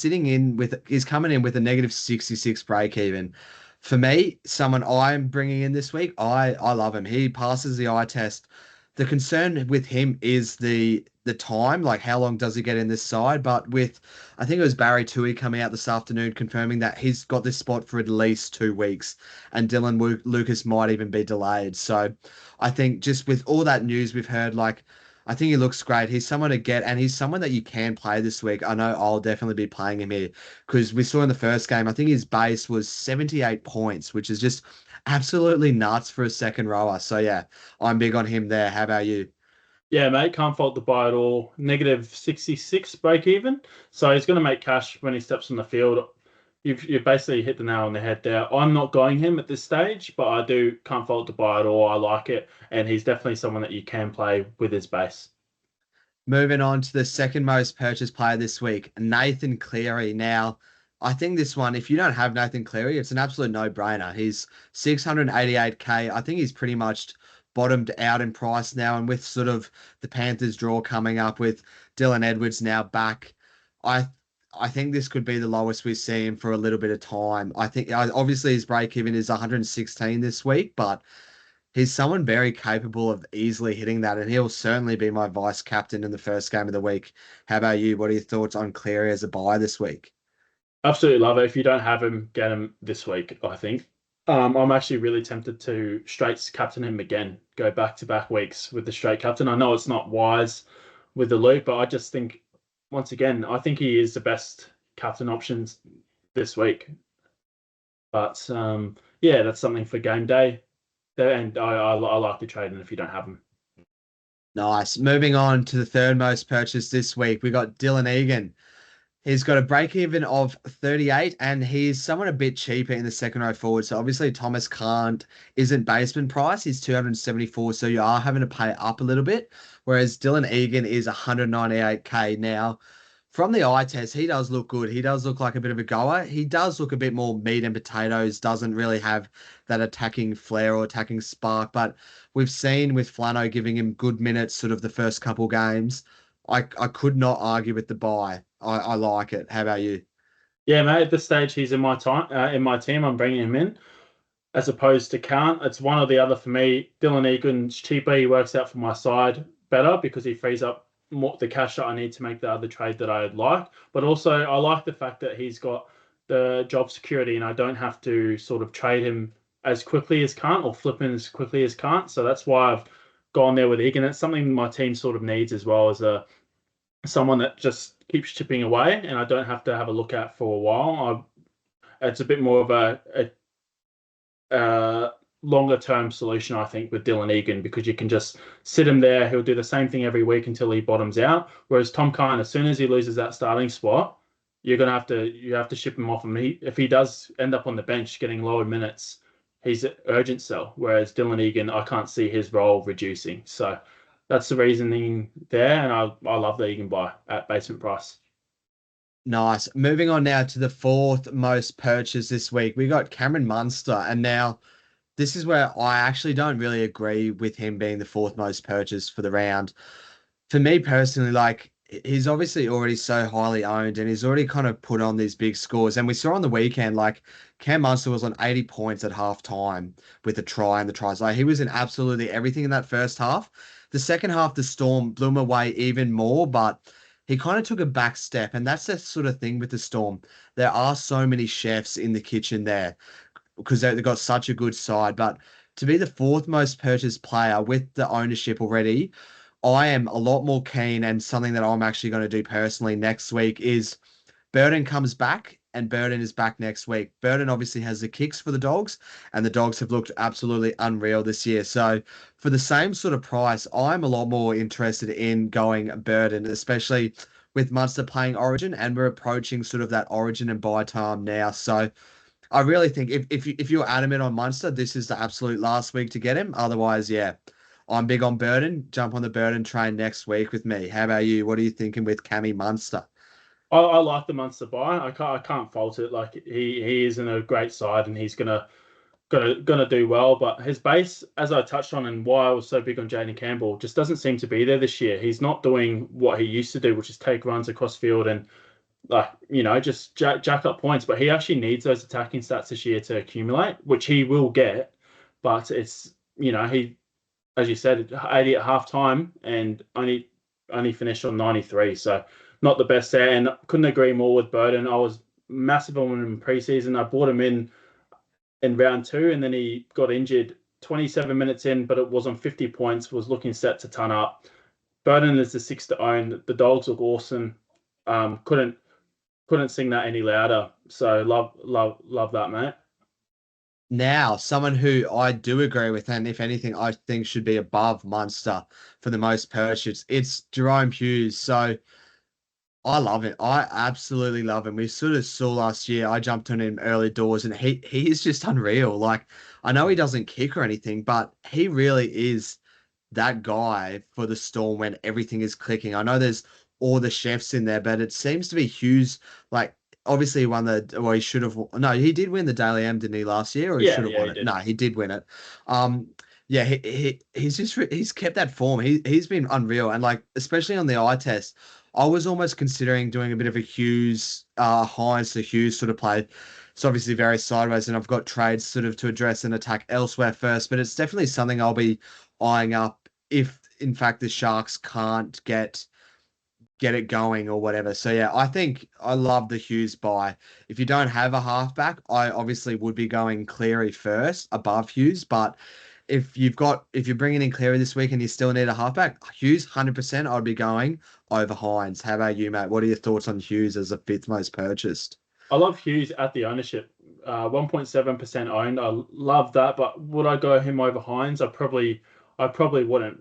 coming in with a negative 66 break even. For me, someone I'm bringing in this week, I love him. He passes the eye test. The concern with him is the time, like how long does he get in this side? But I think it was Barry Tui coming out this afternoon confirming that he's got this spot for at least 2 weeks, and Dylan Lucas might even be delayed. So I think just with all that news we've heard, like I think he looks great. He's someone to get, and he's someone that you can play this week. I know I'll definitely be playing him here because we saw in the first game, I think his base was 78 points, which is just absolutely nuts for a second rower. So yeah, I'm big on him there. How about you? Yeah, mate, can't fault the buy at all. Negative 66 break even. So he's going to make cash when he steps on the field. You've basically hit the nail on the head there. I'm not going him at this stage, but I can't fault the buy at all. I like it. And he's definitely someone that you can play with his base. Moving on to the second most purchased player this week, Nathan Cleary. Now, I think this one, if you don't have Nathan Cleary, it's an absolute no-brainer. He's 688K. I think he's pretty much bottomed out in price now. And with sort of the Panthers draw coming up with Dylan Edwards now back, I think this could be the lowest we see him for a little bit of time. I think obviously his break even is 116 this week, but he's someone very capable of easily hitting that, and he'll certainly be my vice captain in the first game of the week. How about you? What are your thoughts on Cleary as a buy this week? Absolutely love it. If you don't have him, get him this week, I think. I'm actually really tempted to straight captain him again, go back-to-back weeks with the straight captain. I know it's not wise with the loop, but I just think, once again, I think he is the best captain options this week. But yeah, that's something for game day. And I like the trade, and if you don't have them. Nice. Moving on to the third most purchased this week, we got Dylan Egan. He's got a break even of 38, and he's someone a bit cheaper in the second row forward. So obviously Thomas Kant isn't baseman price. He's 274, so you are having to pay up a little bit. Whereas Dylan Egan is 198k now. From the eye test, he does look good. He does look like a bit of a goer. He does look a bit more meat and potatoes, doesn't really have that attacking flair or attacking spark. But we've seen with Flano giving him good minutes sort of the first couple games. I could not argue with the buy. I like it. How about you? Yeah, mate. At this stage, he's in my team. I'm bringing him in as opposed to Kant. It's one or the other for me. Dylan Egan's cheaper. He works out for my side better because he frees up more the cash that I need to make the other trade that I'd like. But also, I like the fact that he's got the job security, and I don't have to sort of trade him as quickly as Kant or flip him as quickly as Kant. So that's why I've gone there with Egan. It's something my team sort of needs as well as someone that just keeps chipping away, and I don't have to have a look at for a while. It's a bit more of a longer term solution, I think, with Dylan Egan, because you can just sit him there. He'll do the same thing every week until he bottoms out. Whereas Tom Kine, as soon as he loses that starting spot, you have to ship him off. And if he does end up on the bench getting lower minutes, he's an urgent sell. Whereas Dylan Egan, I can't see his role reducing. So that's the reasoning there, and I love the Egan buy at basement price. Nice. Moving on now to the fourth most purchased this week. We got Cameron Munster, and now this is where I actually don't really agree with him being the fourth most purchased for the round. For me personally, like he's obviously already so highly owned and he's already kind of put on these big scores. And we saw on the weekend, like Cam Munster was on 80 points at halftime with a try and the tries. Like he was in absolutely everything in that first half. The second half, the Storm blew him away even more, but he kind of took a back step. And that's the sort of thing with the Storm. There are so many chefs in the kitchen there because they've got such a good side. But to be the fourth most purchased player with the ownership already, I am a lot more keen, and something that I'm actually going to do personally next week is Burton comes back, and Burton is back next week. Burton obviously has the kicks for the Dogs, and the Dogs have looked absolutely unreal this year. So for the same sort of price, I'm a lot more interested in going Burton, especially with Munster playing Origin, and we're approaching sort of that Origin and buy time now. So I really think if you're adamant on Munster, this is the absolute last week to get him. Otherwise, yeah, I'm big on Burton. Jump on the Burton train next week with me. How about you? What are you thinking with Cammy Munster? I like the Munster buy. I can't fault it. Like he is in a great side, and he's gonna do well. But his base, as I touched on, and why I was so big on Jaden Campbell, just doesn't seem to be there this year. He's not doing what he used to do, which is take runs across field and just jack up points. But he actually needs those attacking stats this year to accumulate, which he will get. But it's he, as you said, 80 at half time and only finished on 93. So not the best there. And couldn't agree more with Burden. I was massive on him in preseason. I bought him in round 2, and then he got injured 27 minutes in, but it was on 50 points, was looking set to ton up. Burden is the 6 to own. The Dogs look awesome. Couldn't sing that any louder. So love that, mate. Now, someone who I do agree with, and if anything, I think should be above Munster for the most purchased, it's Jerome Hughes. So I love it. I absolutely love him. We sort of saw last year, I jumped on him early doors, and he is just unreal. Like, I know he doesn't kick or anything, but he really is that guy for the Storm when everything is clicking. I know there's all the chefs in there, but it seems to be Hughes. Like, obviously, he won he should have. No, he did win the Daily M, didn't he, last year, or he should have won He it? did. No, he did win it. Yeah, he's kept that form. He's been unreal, and like especially on the eye test, I was almost considering doing a bit of a Hughes, Hines to Hughes sort of play. It's obviously very sideways, and I've got trades sort of to address and attack elsewhere first, but it's definitely something I'll be eyeing up if, in fact, the Sharks can't get get it going or whatever. So yeah, I think I love the Hughes buy. If you don't have a halfback, I obviously would be going Cleary first above Hughes. But if you're bringing in Cleary this week and you still need a halfback, Hughes 100%. I'd be going over Hines. How about you, mate? What are your thoughts on Hughes as the fifth most purchased? I love Hughes at the ownership. 1.7% owned. I love that, but would I go him over Hines? I probably wouldn't.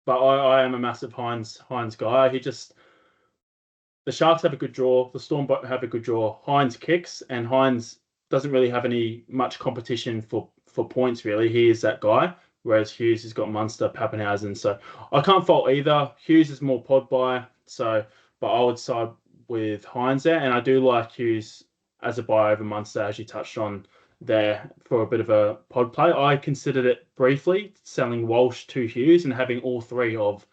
But I am a massive Hines guy. The Sharks have a good draw. The Storm have a good draw. Hines kicks, and Hines doesn't really have much competition for points. Really, he is that guy. Whereas Hughes has got Munster, Pappenhausen. So I can't fault either. Hughes is more pod buy. But I would side with Hines there, and I do like Hughes as a buy over Munster, as you touched on there, for a bit of a pod play. I considered it briefly selling Walsh to Hughes and having all three of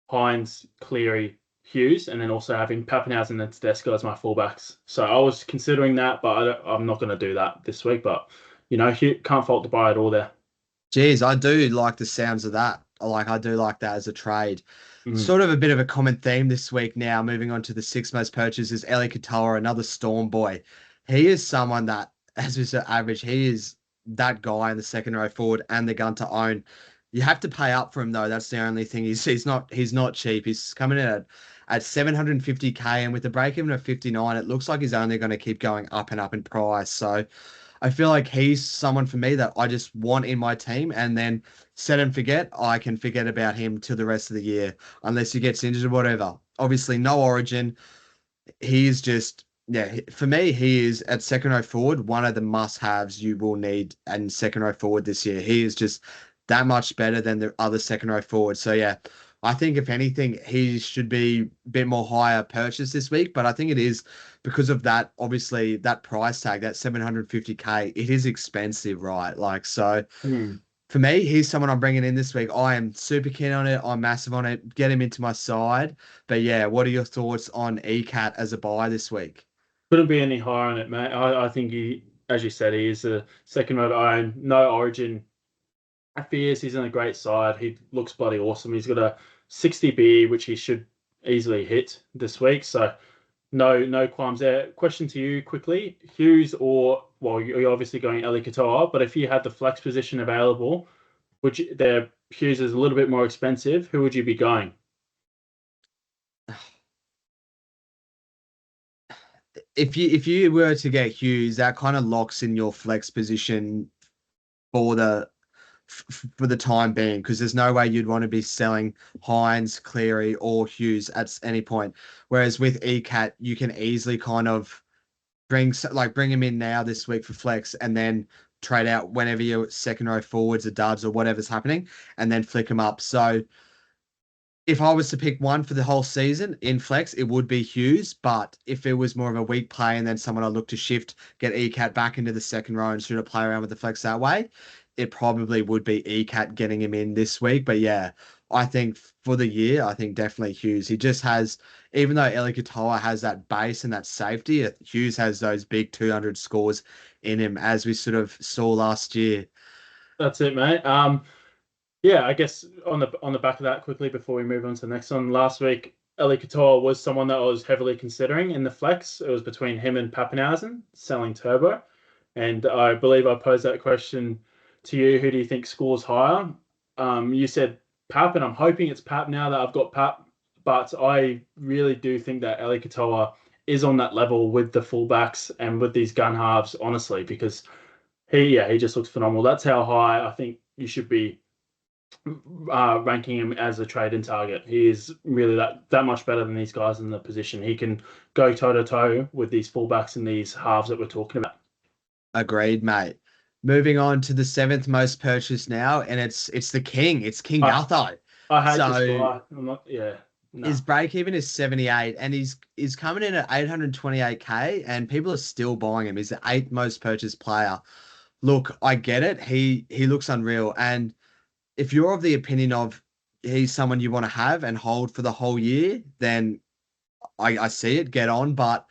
Hines, Cleary, Hughes, and then also having Pappenhausen and Tedesco as my fullbacks. So I was considering that, but I'm not going to do that this week. But can't fault the buy at all there. Geez, I do like the sounds of that. I do like that as a trade. Mm. Sort of a bit of a common theme this week now, moving on to the sixth most purchases, Eli Katoa, another Storm boy. He is someone that, as we said, average, he is that guy in the second row forward and the gun to own. You have to pay up for him though. That's the only thing. He's not cheap. He's coming in at 750k, and with the break even of 59, it looks like he's only going to keep going up and up in price. So I feel like he's someone for me that I just want in my team, and then set and forget. I can forget about him till the rest of the year, unless he gets injured or whatever. Obviously, no Origin. He is just, yeah, for me, he is at second row forward, one of the must-haves you will need and second row forward this year. He is just that much better than the other second row forward. So yeah, I think if anything, he should be a bit more higher purchase this week, but I think it is because of that, obviously, that price tag, that 750k, it is expensive, right? So for me, he's someone I'm bringing in this week. I am super keen on it. I'm massive on it. Get him into my side. But yeah, what are your thoughts on ECAT as a buy this week? Couldn't be any higher on it, mate. I think as you said, he is a second row own, no Origin fears. He's in a great side. He looks bloody awesome. He's got a 60 B, which he should easily hit this week. So no qualms there. Question to you quickly: Hughes you're obviously going Eli Katoa, but if you had the flex position available, Hughes is a little bit more expensive. Who would you be going? If you were to get Hughes, that kind of locks in your flex position for the time being, because there's no way you'd want to be selling Hines, Cleary, or Hughes at any point. Whereas with ECAT, you can easily kind of bring him in now this week for flex, and then trade out whenever your second row forwards are dubs or whatever's happening, and then flick them up. So if I was to pick one for the whole season in flex, it would be Hughes. But if it was more of a weak play and then someone I look to shift, get ECAT back into the second row and sort of play around with the flex that way, it probably would be ECAT getting him in this week. But yeah, I think for the year, I think definitely Hughes. He just has, even though Eli Katoa has that base and that safety, Hughes has those big 200 scores in him, as we sort of saw last year. That's it, mate. Yeah, I guess on the back of that, quickly before we move on to the next one, last week Eli Katoa was someone that I was heavily considering in the flex. It was between him and Pappenhausen selling Turbo, and I believe I posed that question to you. Who do you think scores higher? You said Pap, and I'm hoping it's Pap now that I've got Pap, but I really do think that Eli Katoa is on that level with the fullbacks and with these gun halves, honestly, because he just looks phenomenal. That's how high I think you should be ranking him as a trade-in target. He is really that much better than these guys in the position. He can go toe-to-toe with these fullbacks and these halves that we're talking about. Agreed, mate. Moving on to the seventh most purchased now, and it's the king. It's King Gutho. I hate this guy. I'm not, yeah. No. His break even is 78, and he's coming in at 828k, and people are still buying him. He's the eighth most purchased player. Look, I get it. He looks unreal, and if you're of the opinion of he's someone you want to have and hold for the whole year, then I see it. Get on, but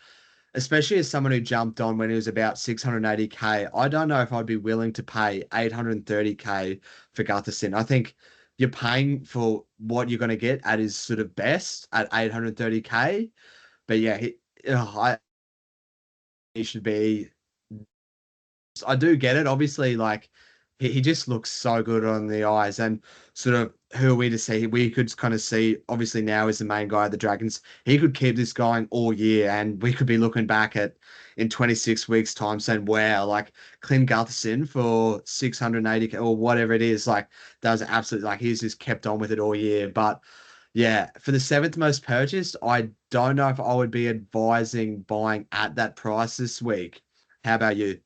especially as someone who jumped on when he was about 680k, I don't know if I'd be willing to pay 830k for Gutherson. I think you're paying for what you're going to get at his sort of best at 830K. But yeah, he should be. I do get it. Obviously, like he just looks so good on the eyes, and sort of who are we to see? We could kind of see. Obviously, now is the main guy of the Dragons. He could keep this going all year, and we could be looking back at in 26 weeks' time saying, "Wow, like Clint Gutherson for 680 or whatever it is." Like that was absolutely like he's just kept on with it all year. But yeah, for the seventh most purchased, I don't know if I would be advising buying at that price this week. How about you?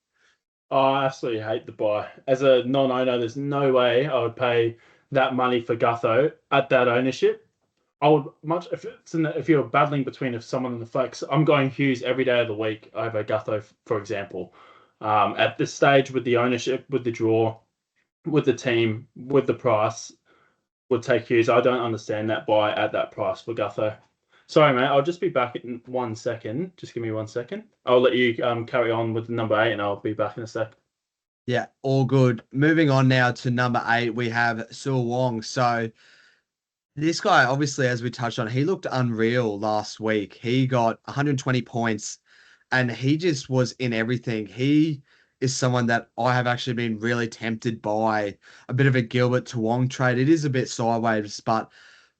Oh, I absolutely hate the buy. As a non-owner, there's no way I would pay that money for Gutho at that ownership. I would much if you're battling between if someone in the flex, I'm going Hughes every day of the week over Gutho, for example. At this stage, with the ownership, with the draw, with the team, with the price, would take Hughes. I don't understand that buy at that price for Gutho. Sorry, mate. I'll just be back in 1 second. Just give me 1 second. I'll let you carry on with number 8, and I'll be back in a sec. Yeah, all good. Moving on now to number 8, we have Su Wong. So this guy, obviously, as we touched on, he looked unreal last week. He got 120 points and he just was in everything. He is someone that I have actually been really tempted by a bit of a Gilbert to Wong trade. It is a bit sideways, but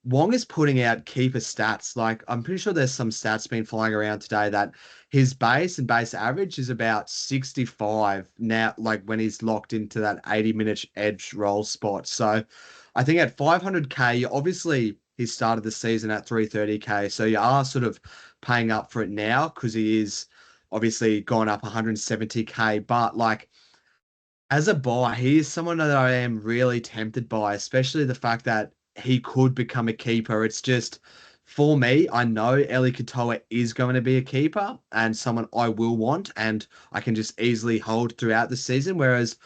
Wong is putting out keeper stats. Like, I'm pretty sure there's some stats been flying around today that his base and base average is about 65 now, like when he's locked into that 80-minute edge roll spot. So I think at 500K, obviously he started the season at 330K. So you are sort of paying up for it now because he is obviously gone up 170K. But like, as a buy, he is someone that I am really tempted by, especially the fact that he could become a keeper. It's just for me, I know Eli Katoa is going to be a keeper and someone I will want, and I can just easily hold throughout the season. Whereas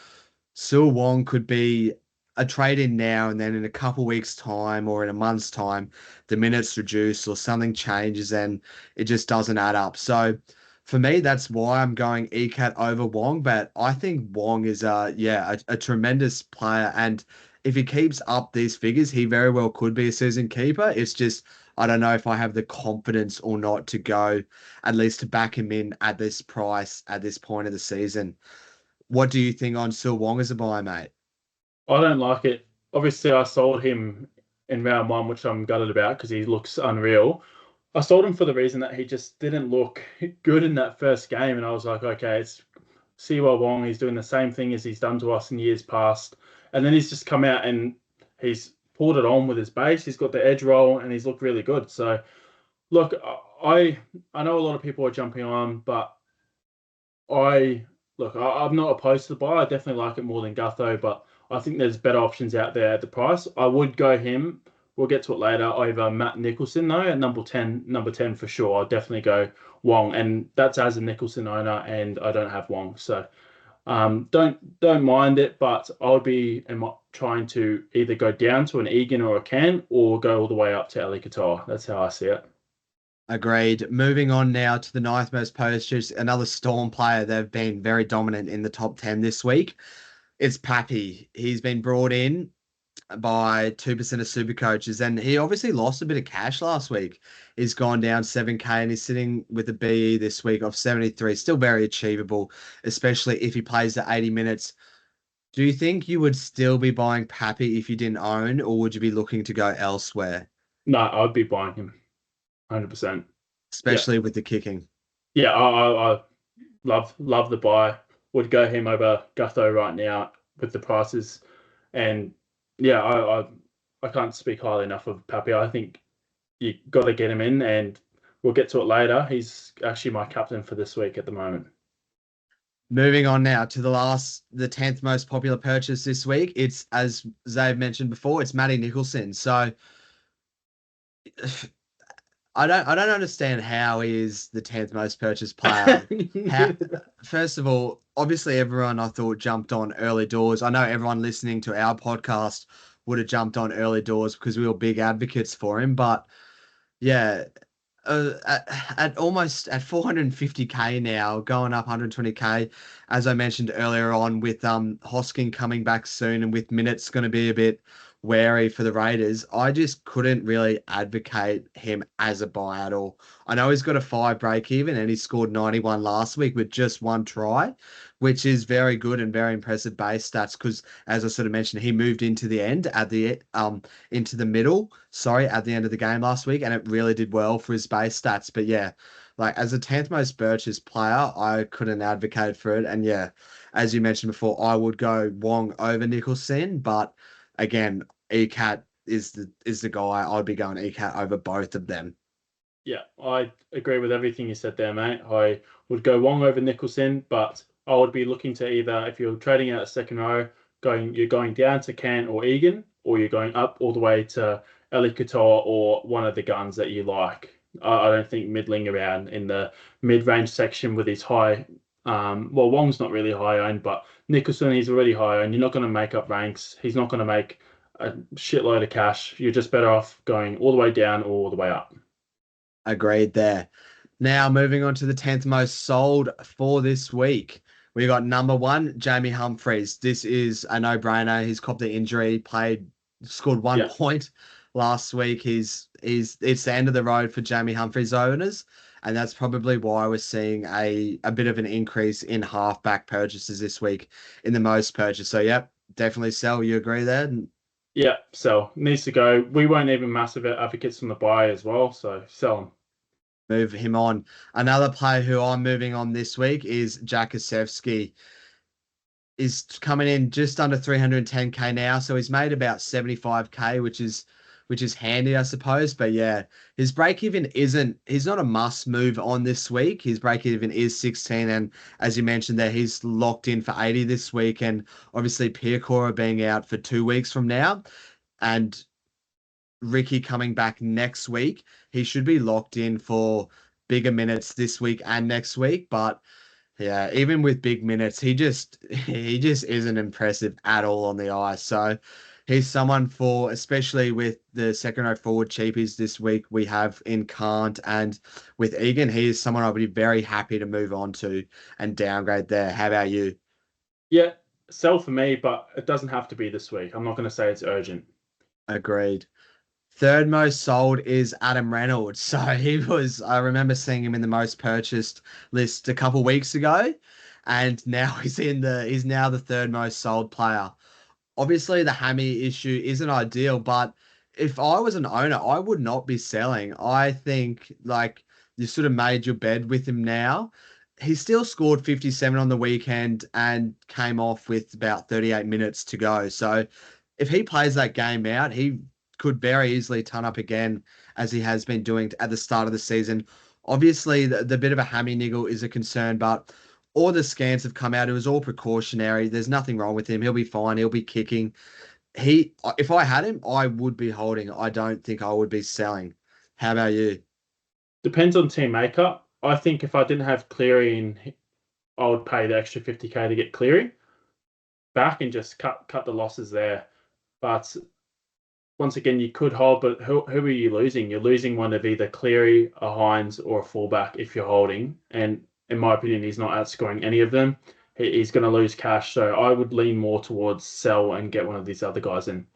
Su Wong could be a trade in now and then in a couple weeks' time or in a month's time, the minutes reduce or something changes and it just doesn't add up. So for me, that's why I'm going ECAT over Wong. But I think Wong is a tremendous player. And if he keeps up these figures, he very well could be a season keeper. It's just I don't know if I have the confidence or not to go at least to back him in at this price at this point of the season. What do you think on Sil Wong as a buy, mate? I don't like it. Obviously, I sold him in round 1, which I'm gutted about because he looks unreal. I sold him for the reason that he just didn't look good in that first game, and I was like, okay, it's Siwa Wong. He's doing the same thing as he's done to us in years past, and then he's just come out and he's pulled it on with his base. He's got the edge roll, and he's looked really good. So, look, I know a lot of people are jumping on, but I'm not opposed to the buy. I definitely like it more than Gutho, but I think there's better options out there at the price. I would go him. We'll get to it later over Matt Nicholson though at number 10 for sure. I'll definitely go Wong, and that's as a Nicholson owner, and I don't have Wong, so don't mind it. But I'll be trying to either go down to an Egan or a Can, or go all the way up to Eli Katoa. That's how I see it. Agreed. Moving on now to the ninth most purchased, another Storm player. They've been very dominant in the top 10 this week. It's Pappy. He's been brought in by 2% of super coaches, and he obviously lost a bit of cash last week. He's gone down 7K and he's sitting with a BE this week of 73. Still very achievable, especially if he plays the 80 minutes. Do you think you would still be buying Pappy if you didn't own, or would you be looking to go elsewhere, No, I'd be buying him 100%. Yeah, especially with the kicking? yeah. I love the buy. Would go him over Gutho right now with the prices, and yeah, I can't speak highly enough of Papi. I think you got to get him in, and we'll get to it later. He's actually my captain for this week at the moment. Moving on now to the 10th most popular purchase this week. It's, as Zave mentioned before, it's Matty Nicholson. So I don't understand how he is the 10th most purchased player. How, first of all, obviously everyone I thought jumped on early doors. I know everyone listening to our podcast would have jumped on early doors because we were big advocates for him. But yeah, at almost at 450K now, going up 120K, as I mentioned earlier on, with Hosking coming back soon and with minutes going to be a bit wary for the Raiders, I just couldn't really advocate him as a buy at all. I know he's got a 5 break even and he scored 91 last week with just 1 try, which is very good and very impressive base stats because, as I sort of mentioned, he moved into the end at the into the middle, sorry, at the end of the game last week, and it really did well for his base stats. But yeah, like as a 10th most purchased player, I couldn't advocate for it. And yeah, as you mentioned before, I would go Wong over Nicholson, but again, ECAT is the guy. I'd be going ECAT over both of them. Yeah, I agree with everything you said there, mate. I would go Wong over Nicholson, but I would be looking to either, if you're trading out a second row, you're going down to Cant or Egan, or you're going up all the way to Eli Katoa or one of the guns that you like. I don't think middling around in the mid-range section with his high, well, Wong's not really high owned, but Nicholson, he's already high owned. You're not going to make up ranks. He's not going to make a shitload of cash. You're just better off going all the way down or all the way up. Agreed there. Now moving on to the 10th most sold for this week. We got number 1, Jamie Humphries. This is a no-brainer. He's copped the injury, scored 1 point last week. It's the end of the road for Jamie Humphries owners, and that's probably why we're seeing a bit of an increase in halfback purchases this week in the most purchase. So yep, definitely sell. You agree there? Yeah, sell. Needs to go. We weren't even massive advocates from the buy as well, so sell him. Move him on. Another player who I'm moving on this week is Jakasevski. Is coming in just under 310k now, so he's made about 75k, which is handy, I suppose. But yeah, his break even he's not a must move on this week. His break even is 16, and as you mentioned there, he's locked in for 80 this week, and obviously Piakora being out for 2 weeks from now, and Ricky coming back next week, he should be locked in for bigger minutes this week and next week. But yeah, even with big minutes, he just isn't impressive at all on the ice. So he's someone for, especially with the second row forward cheapies this week we have in Kant and with Egan, he is someone I would be very happy to move on to and downgrade there. How about you? Yeah, sell for me, but it doesn't have to be this week. I'm not going to say it's urgent. Agreed. Third most sold is Adam Reynolds. So I remember seeing him in the most purchased list a couple weeks ago, and now he's now the third most sold player. Obviously, the hammy issue isn't ideal, but if I was an owner, I would not be selling. I think like you sort of made your bed with him now. He still scored 57 on the weekend and came off with about 38 minutes to go. So if he plays that game out, he could very easily turn up again as he has been doing at the start of the season. Obviously, the bit of a hammy niggle is a concern, but all the scans have come out. It was all precautionary. There's nothing wrong with him. He'll be fine. He'll be kicking. If I had him, I would be holding. I don't think I would be selling. How about you? Depends on team makeup. I think if I didn't have Cleary in, I would pay the extra 50k to get Cleary back and just cut the losses there. But once again, you could hold, but who are you losing? You're losing one of either Cleary, a Hines, or a fullback if you're holding. And in my opinion, he's not outscoring any of them. He's going to lose cash. So I would lean more towards sell and get one of these other guys in.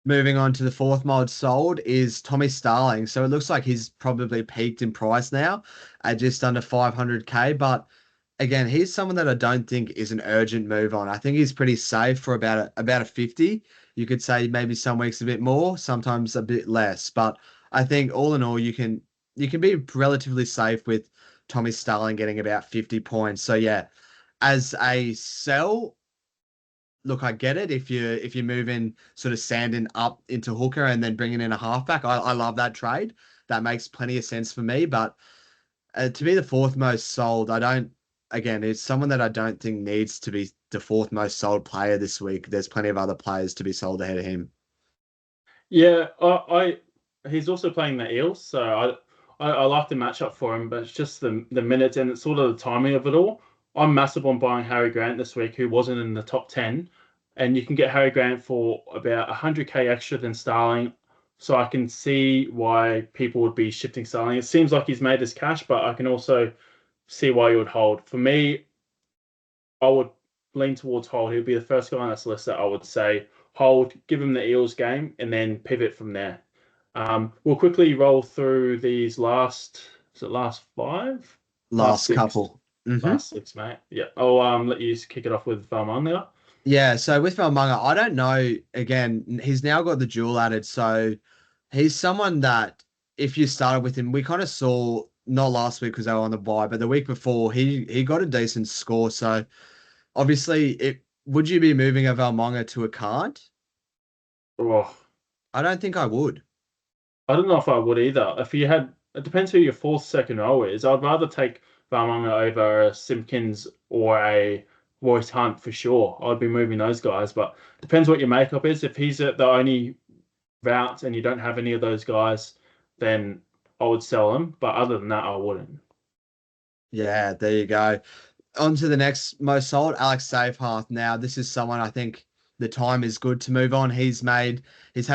Moving on to the fourth mod sold is Tommy Starling. So it looks like he's probably peaked in price now at just under 500k. But again, he's someone that I don't think is an urgent move on. I think he's pretty safe for about a 50. You could say maybe some weeks a bit more, sometimes a bit less. But I think all in all, you can be relatively safe with Tommy Starling getting about 50 points. So yeah, as a sell, look, I get it. If you're moving sort of Sandin up into hooker and then bringing in a halfback, I love that trade. That makes plenty of sense for me. But to be the fourth most sold, I don't. Again, it's someone that I don't think needs to be the fourth most sold player this week. There's plenty of other players to be sold ahead of him. Yeah, he's also playing the Eels, so I like the matchup for him, but it's just the minutes and it's sort of the timing of it all. I'm massive on buying Harry Grant this week, who wasn't in the top 10, and you can get Harry Grant for about 100k extra than Starling, so I can see why people would be shifting Starling. It seems like he's made his cash, but I can also see why you would hold. For me, I would lean towards hold. He'd be the first guy on this list that I would say hold, give him the Eels game, and then pivot from there. We'll quickly roll through these last five? Last Six. couple. Last six, mate. Yeah. I'll let you kick it off with Valmonga. Yeah, so with Valmunga, I don't know. Again, he's now got the dual added, so he's someone that if you started with him, we kind of saw not last week because they were on the bye, but the week before he got a decent score. So obviously, it would you be moving a Valmunga to a card? Oh, I don't think I would. I don't know if I would either. If you had, it depends who your fourth second row is. I'd rather take Valmonga over a Simpkins or a Royce Hunt for sure. I'd be moving those guys, but depends what your makeup is. If he's the only route and you don't have any of those guys, then I would sell him. But other than that, I wouldn't. Yeah, there you go. On to the next most sold, Alex Safehearth. Now, this is someone I think the time is good to move on. He's had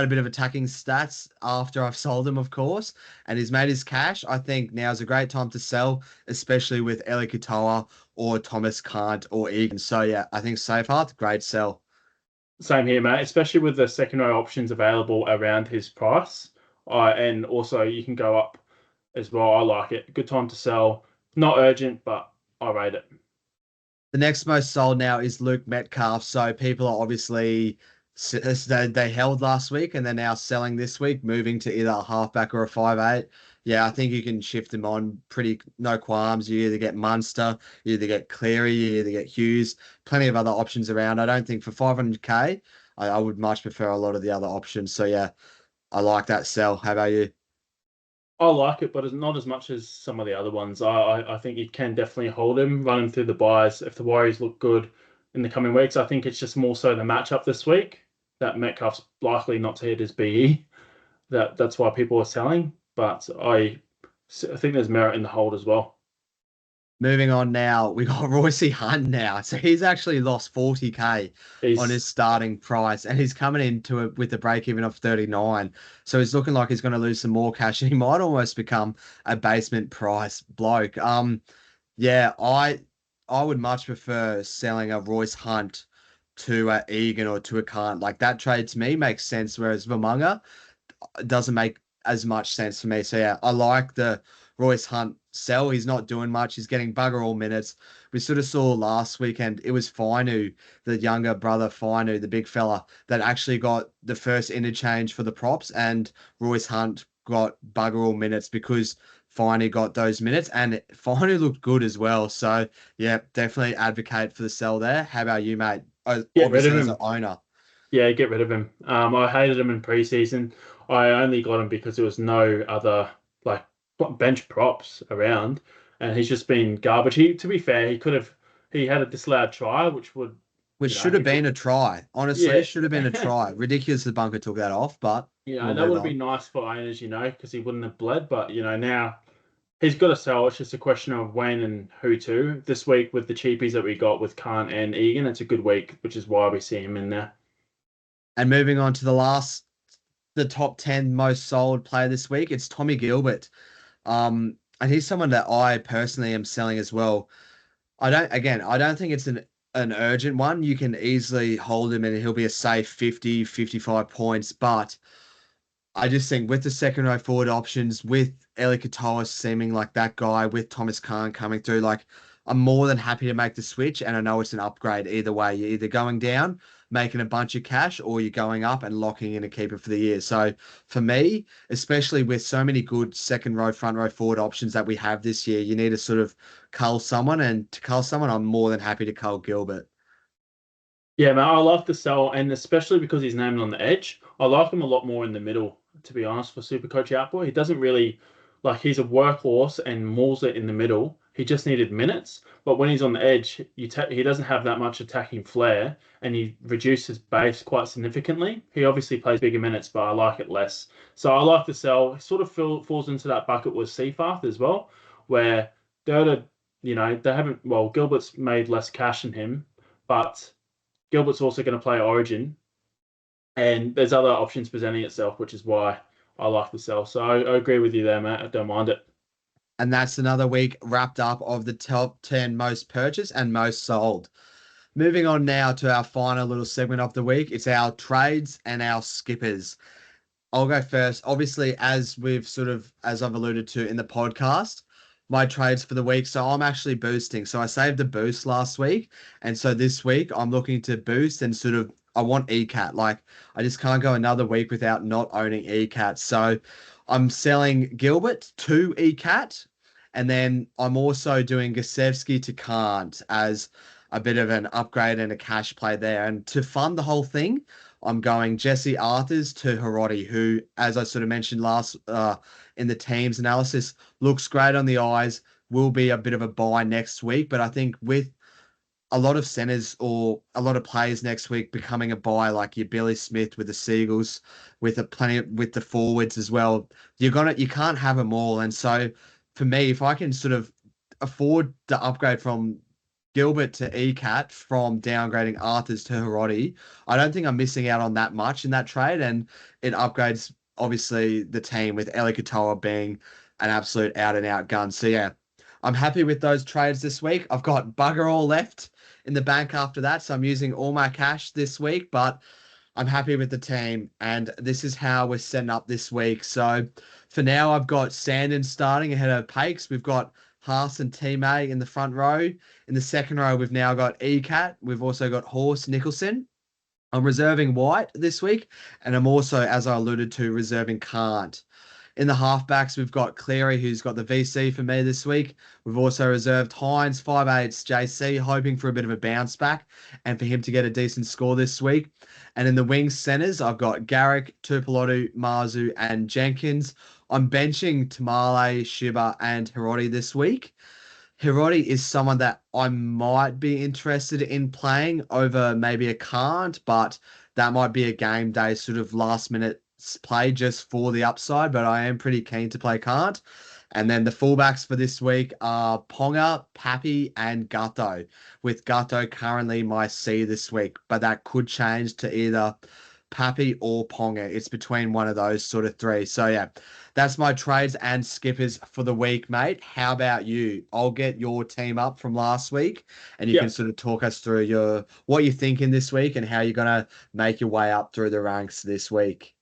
a bit of attacking stats after I've sold him, of course, and he's made his cash. I think now is a great time to sell, especially with Eli Katoa or Thomas Kant or Egan. So yeah, I think Safehearth, great sell. Same here, mate. Especially with the second row options available around his price, and also you can go up as well. I like it. Good time to sell. Not urgent, but I rate it. The next most sold now is Luke Metcalf. So people are obviously they held last week and they're now selling this week, moving to either a halfback or a 5'8". Yeah, I think you can shift them on pretty no qualms. You either get Munster, you either get Cleary, you either get Hughes. Plenty of other options around. I don't think for 500k, I would much prefer a lot of the other options. So yeah, I like that sell. How about you? I like it, but it's not as much as some of the other ones. I think you can definitely hold him, run him through the buys if the Warriors look good in the coming weeks. I think it's just more so the matchup this week that Metcalf's likely not to hit his BE. That's why people are selling. But I think there's merit in the hold as well. Moving on now, we got Royce Hunt now. So he's actually lost 40k on his He's starting price, and he's coming into it with a break even of 39. So he's looking like he's going to lose some more cash, and he might almost become a basement price bloke. Yeah, I would much prefer selling a Royce Hunt to a Egan or to a Kant. Like that trade to me makes sense, whereas Vermunga doesn't make as much sense for me. So yeah, I like the Royce Hunt sell. He's not doing much. He's getting bugger all minutes. We sort of saw last weekend it was Finu, the younger brother Finu, the big fella, that actually got the first interchange for the props, and Royce Hunt got bugger all minutes because Finu got those minutes, and Finu looked good as well. So yeah, definitely advocate for the sell there. How about you, mate? get rid of Obviously as an him. owner. Yeah, get rid of him. I hated him in preseason. I only got him because there was no other like bench props around, and he's just been garbage. To be fair, he had a disallowed try, which would, Which you know, should have been a try. Honestly, yeah, should have been a try. Ridiculous the bunker took that off, but we'll that move would have on. been nice for owners, because he wouldn't have bled. But now he's got to sell. It's just a question of when and who to. This week with the cheapies that we got with Kant and Egan, it's a good week, which is why we see him in there. And moving on to the top 10 most sold player this week, it's Tommy Gilbert. And he's someone that I personally am selling as well. I don't think it's an urgent one. You can easily hold him and he'll be a safe 50, 55 points, but I just think with the second row forward options, with Eli Katoa seeming like that guy, with Thomas Khan coming through, like I'm more than happy to make the switch. And I know it's an upgrade either way. You're either going down, making a bunch of cash, or you're going up and locking in a keeper for the year. So for me, especially with so many good second row, front row forward options that we have this year, you need to sort of cull someone. And to cull someone, I'm more than happy to cull Gilbert. Yeah, man, I like the sell, and especially because he's named on the edge, I like him a lot more in the middle, to be honest, for Supercoach Outboy. He doesn't really, like, he's a workhorse and mauls it in the middle. He just needed minutes, but when he's on the edge, he doesn't have that much attacking flair, and he reduced his base quite significantly. He obviously plays bigger minutes, but I like it less. So I like the sell. It sort of falls into that bucket with Seafarth as well, where they're the, they haven't, well, Gilbert's made less cash than him, but Gilbert's also going to play Origin, and there's other options presenting itself, which is why I like the sell. So I agree with you there, Matt. I don't mind it. And that's another week wrapped up of the top 10 most purchased and most sold. moving on now to our final little segment of the week. It's our trades and our skippers. I'll go first. Obviously, as I've alluded to in the podcast, my trades for the week. So I'm actually boosting. So I saved a boost last week. And so this week I'm looking to boost and I want ECAT. Like, I just can't go another week without not owning ECAT. So I'm selling Gilbert to ECAT. And then I'm also doing Gasevsky to Kant as a bit of an upgrade and a cash play there. And to fund the whole thing, I'm going Jesse Arthurs to Hiroti, who, as I sort of mentioned last in the team's analysis, looks great on the eyes, will be a bit of a buy next week. But I think with a lot of centers or a lot of players next week becoming a buy, like your Billy Smith with the Seagulls, with with the forwards as well, you can't have them all. And so for me, if I can sort of afford the upgrade from Gilbert to ECAT from downgrading Arthurs to Hiroti, I don't think I'm missing out on that much in that trade. And it upgrades, obviously, the team with Eli Katoa being an absolute out and out gun. So, yeah, I'm happy with those trades this week. I've got bugger all left in the bank after that. So I'm using all my cash this week, but I'm happy with the team. And this is how we're setting up this week. So for now, I've got Sandon starting ahead of Pakes. We've got Haas and Team A in the front row. In the second row, we've now got ECAT. We've also got Horse Nicholson. I'm reserving White this week. And I'm also, as I alluded to, reserving Kant. In the halfbacks, we've got Cleary, who's got the VC for me this week. We've also reserved Hines, 5'8", JC, hoping for a bit of a bounce back and for him to get a decent score this week. And in the wing centres, I've got Garrick, Tupelotu, Marzu, and Jenkins. I'm benching Tamale, Shiba, and Hiroti this week. Hiroti is someone that I might be interested in playing over maybe a Can't, but that might be a game day sort of last minute play just for the upside, but I am pretty keen to play Can't. And then the fullbacks for this week are Ponga, Pappy, and Gutho, with Gutho currently my C this week, but that could change to either Pappy or Ponga. It's between one of those sort of three. So yeah, that's my trades and skippers for the week, mate. How about you? I'll get your team up from last week and you can sort of talk us through what you're thinking this week and how you're going to make your way up through the ranks this week.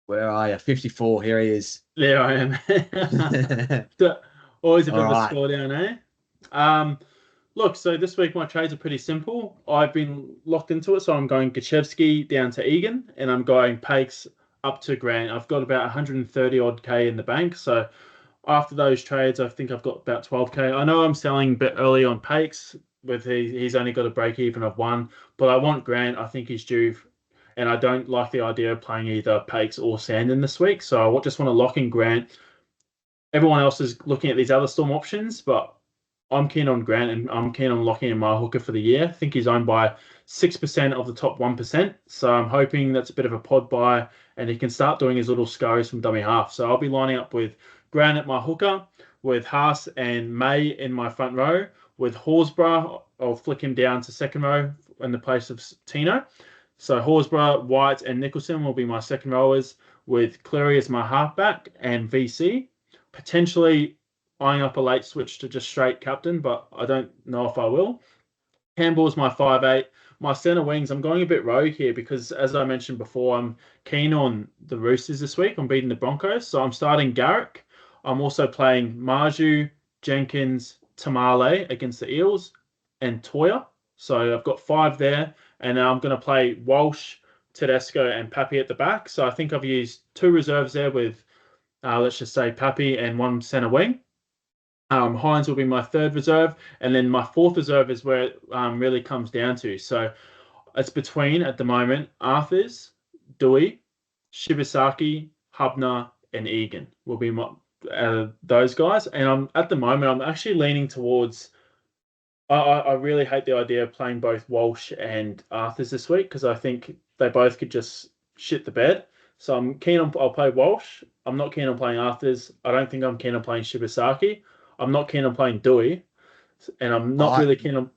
Where are you? 54. Here he is. There I am. Always a bit of a right. score down, eh? Look, so this week my trades are pretty simple. I've been locked into it, so I'm going Gachevsky down to Egan, and I'm going Pakes up to Grant. I've got about 130 odd K in the bank, so after those trades, I think I've got about 12K. I know I'm selling a bit early on Pakes, with he's only got a break even of 1, but I want Grant. I think he's due, and I don't like the idea of playing either Pakes or Sandon this week, so I just want to lock in Grant. Everyone else is looking at these other Storm options, but I'm keen on Grant, and I'm keen on locking in my hooker for the year. I think he's owned by 6% of the top 1%. So I'm hoping that's a bit of a pod buy, and he can start doing his little scurries from dummy half. So I'll be lining up with Grant at my hooker, with Haas and May in my front row, with Horsburgh. I'll flick him down to second row in the place of Tino. So Horsburgh, White, and Nicholson will be my second rowers, with Cleary as my halfback and VC. Potentially eyeing up a late switch to just straight captain, but I don't know if I will. Campbell's my 5'8". My centre wings, I'm going a bit rogue here because, as I mentioned before, I'm keen on the Roosters this week. I'm beating the Broncos, so I'm starting Garrick. I'm also playing Marju, Jenkins, Tamale against the Eels, and Toya. So I've got 5 there, and I'm going to play Walsh, Tedesco, and Pappy at the back. So I think I've used 2 reserves there with, let's just say, Pappy and 1 centre wing. Hines will be my 3rd reserve, and then my 4th reserve is where it really comes down to. So it's between, at the moment, Arthurs, Dewey, Shibasaki, Hubner, and Egan will be those guys. And at the moment, I'm actually leaning towards. I really hate the idea of playing both Walsh and Arthurs this week because I think they both could just shit the bed. So I'm keen on. I'll play Walsh. I'm not keen on playing Arthurs. I don't think I'm keen on playing Shibasaki. I'm not keen on playing Dewey, and I'm not really keen on.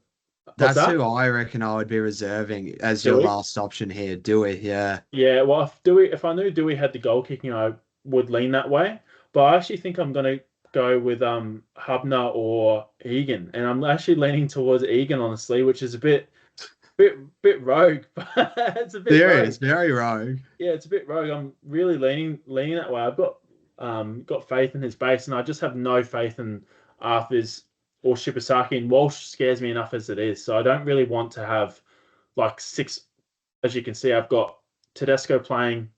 That's who I reckon I would be reserving as Dewey? Your last option here. Dewey, yeah. Yeah, well, if I knew Dewey had the goal kicking, I would lean that way. But I actually think I'm going to go with Hubner or Egan, and I'm actually leaning towards Egan honestly, which is a bit rogue, but it's a bit rogue. Very rogue. Yeah, it's a bit rogue. I'm really leaning that way. I've got faith in his base, and I just have no faith in Arthur's or Shibasaki. And Walsh scares me enough as it is, so I don't really want to have like six. As you can see, I've got Tedesco playing,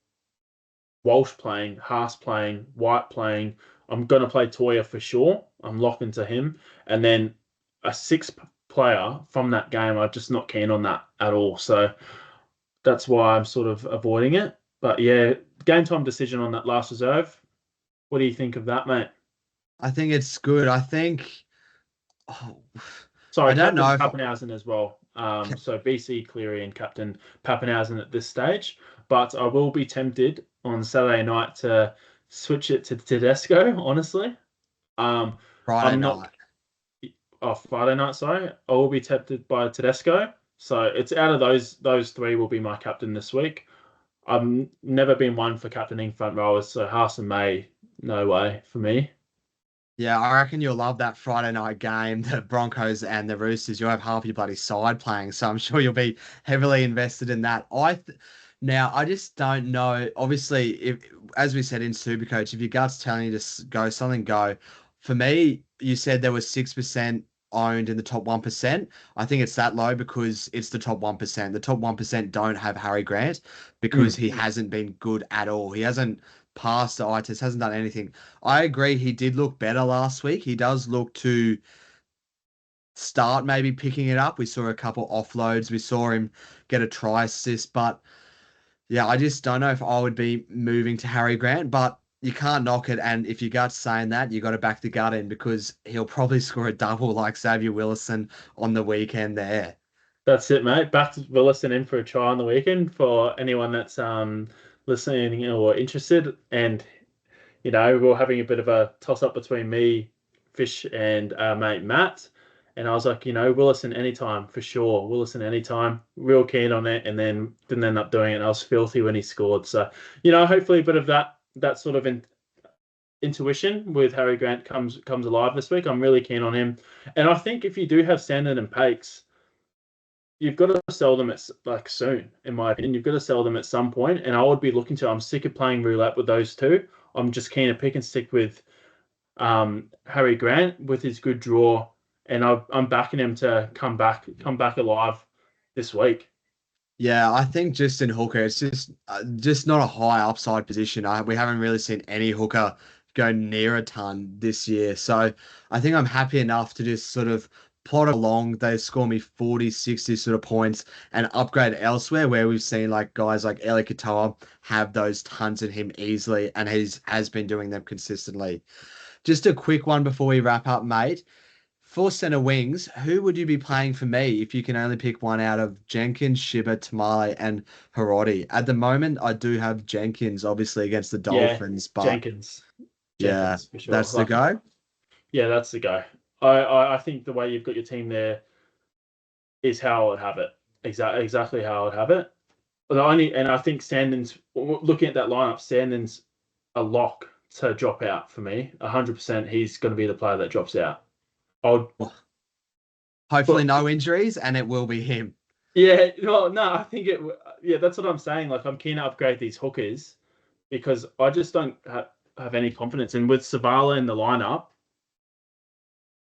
Walsh playing, Haas playing, White playing. I'm going to play Toya for sure. I'm locked into him. And then a sixth player from that game, I'm just not keen on that at all. So that's why I'm sort of avoiding it. But yeah, game time decision on that last reserve. What do you think of that, mate? I think it's good. I think. Oh, Sorry, I don't Captain know if Pappenhausen as well. So BC, Cleary, and Captain Pappenhausen at this stage. But I will be tempted on Saturday night to switch it to Tedesco, honestly. Friday I'm not. night. Oh, Friday night, sorry. I will be tempted by Tedesco. So it's out of those three will be my captain this week. I've never been one for captaining front rowers, so Haas and May, no way for me. Yeah, I reckon you'll love that Friday night game, the Broncos and the Roosters. You'll have half your bloody side playing, so I'm sure you'll be heavily invested in that. Now, I just don't know. Obviously, if as we said in Supercoach, if your gut's telling you to go something, go. For me, you said there was 6% owned in the top 1%. I think it's that low because it's the top 1%. The top 1% don't have Harry Grant because he hasn't been good at all. He hasn't passed the eye test, hasn't done anything. I agree. He did look better last week. He does look to start maybe picking it up. We saw a couple offloads. We saw him get a try assist, but yeah, I just don't know if I would be moving to Harry Grant, but you can't knock it. And if your gut's saying that, you got to back the gut in because he'll probably score a double like Xavier Willison on the weekend there. That's it, mate. Back to Willison in for a try on the weekend for anyone that's listening or interested. And we're having a bit of a toss up between me, Fish, and mate Matt. And I was like, Willison anytime for sure. Willison anytime. Real keen on it, and then didn't end up doing it. And I was filthy when he scored. So, hopefully a bit of that sort of intuition with Harry Grant comes alive this week. I'm really keen on him. And I think if you do have Sandon and Pakes, you've got to sell them at soon, in my opinion. You've got to sell them at some point, and I would be looking to. I'm sick of playing roulette with those two. I'm just keen to pick and stick with Harry Grant with his good draw, and I'm backing him to come back alive this week. Yeah, I think just in hooker, it's just not a high upside position. We haven't really seen any hooker go near a ton this year, so I think I'm happy enough to just sort of plot along. They score me 40, 60 sort of points and upgrade elsewhere where we've seen like guys like Eli Katoa have those tons in him easily, and has been doing them consistently. Just a quick one before we wrap up, mate. For centre wings, who would you be playing for me if you can only pick one out of Jenkins, Shiba, Tamale, and Hiroti? At the moment, I do have Jenkins, obviously, against the Dolphins, but Jenkins for sure. That's the go. Yeah, that's the go. I think the way you've got your team there is how I would have it. Exactly how I would have it. And I think Sandon's, looking at that lineup, Sandon's a lock to drop out for me. 100%. He's going to be the player that drops out. Hopefully no injuries, and it will be him. Yeah, no, I think it. Yeah, that's what I'm saying. Like, I'm keen to upgrade these hookers because I just don't have any confidence. And with Savala in the lineup,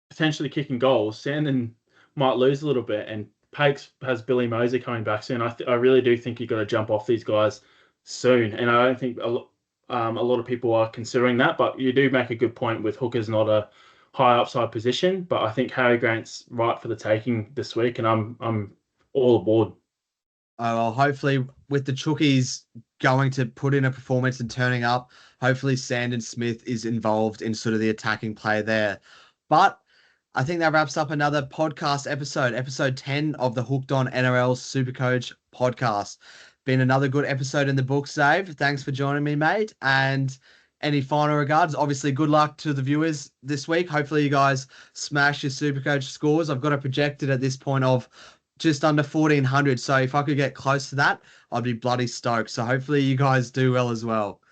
potentially kicking goals, Sandon might lose a little bit, and Pakes has Billy Moser coming back soon. I really do think you've got to jump off these guys soon, and I don't think a lot of people are considering that. But you do make a good point with hookers not a high upside position, but I think Harry Grant's right for the taking this week, and I'm all aboard. Oh, well, hopefully with the Chookies going to put in a performance and turning up, hopefully Sandon Smith is involved in sort of the attacking play there. But I think that wraps up another podcast episode 10 of the Hooked on NRL SuperCoach podcast. Been another good episode in the books, Dave. Thanks for joining me, mate. And any final regards? Obviously, good luck to the viewers this week. Hopefully, you guys smash your SuperCoach scores. I've got it projected at this point of just under 1,400. So if I could get close to that, I'd be bloody stoked. So hopefully, you guys do well as well.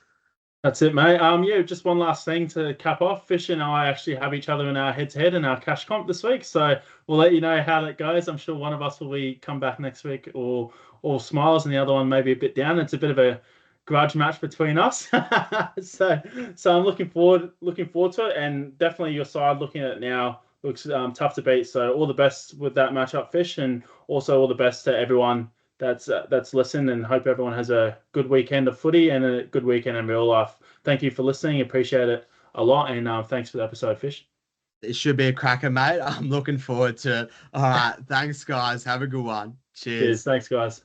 That's it, mate. Yeah, just one last thing to cap off. Fish and I actually have each other in our head-to-head in our cash comp this week, so we'll let you know how that goes. I'm sure one of us will be come back next week or all smiles, and the other one maybe a bit down. It's a bit of a grudge match between us, so I'm looking forward to it, and definitely your side looking at it now looks tough to beat. So all the best with that matchup, Fish, and also all the best to everyone that's listened, and hope everyone has a good weekend of footy and a good weekend in real life. Thank you for listening. Appreciate it a lot, and thanks for the episode, Fish. It should be a cracker, mate. I'm looking forward to it. All right. Thanks, guys. Have a good one. Cheers. Cheers. Thanks, guys.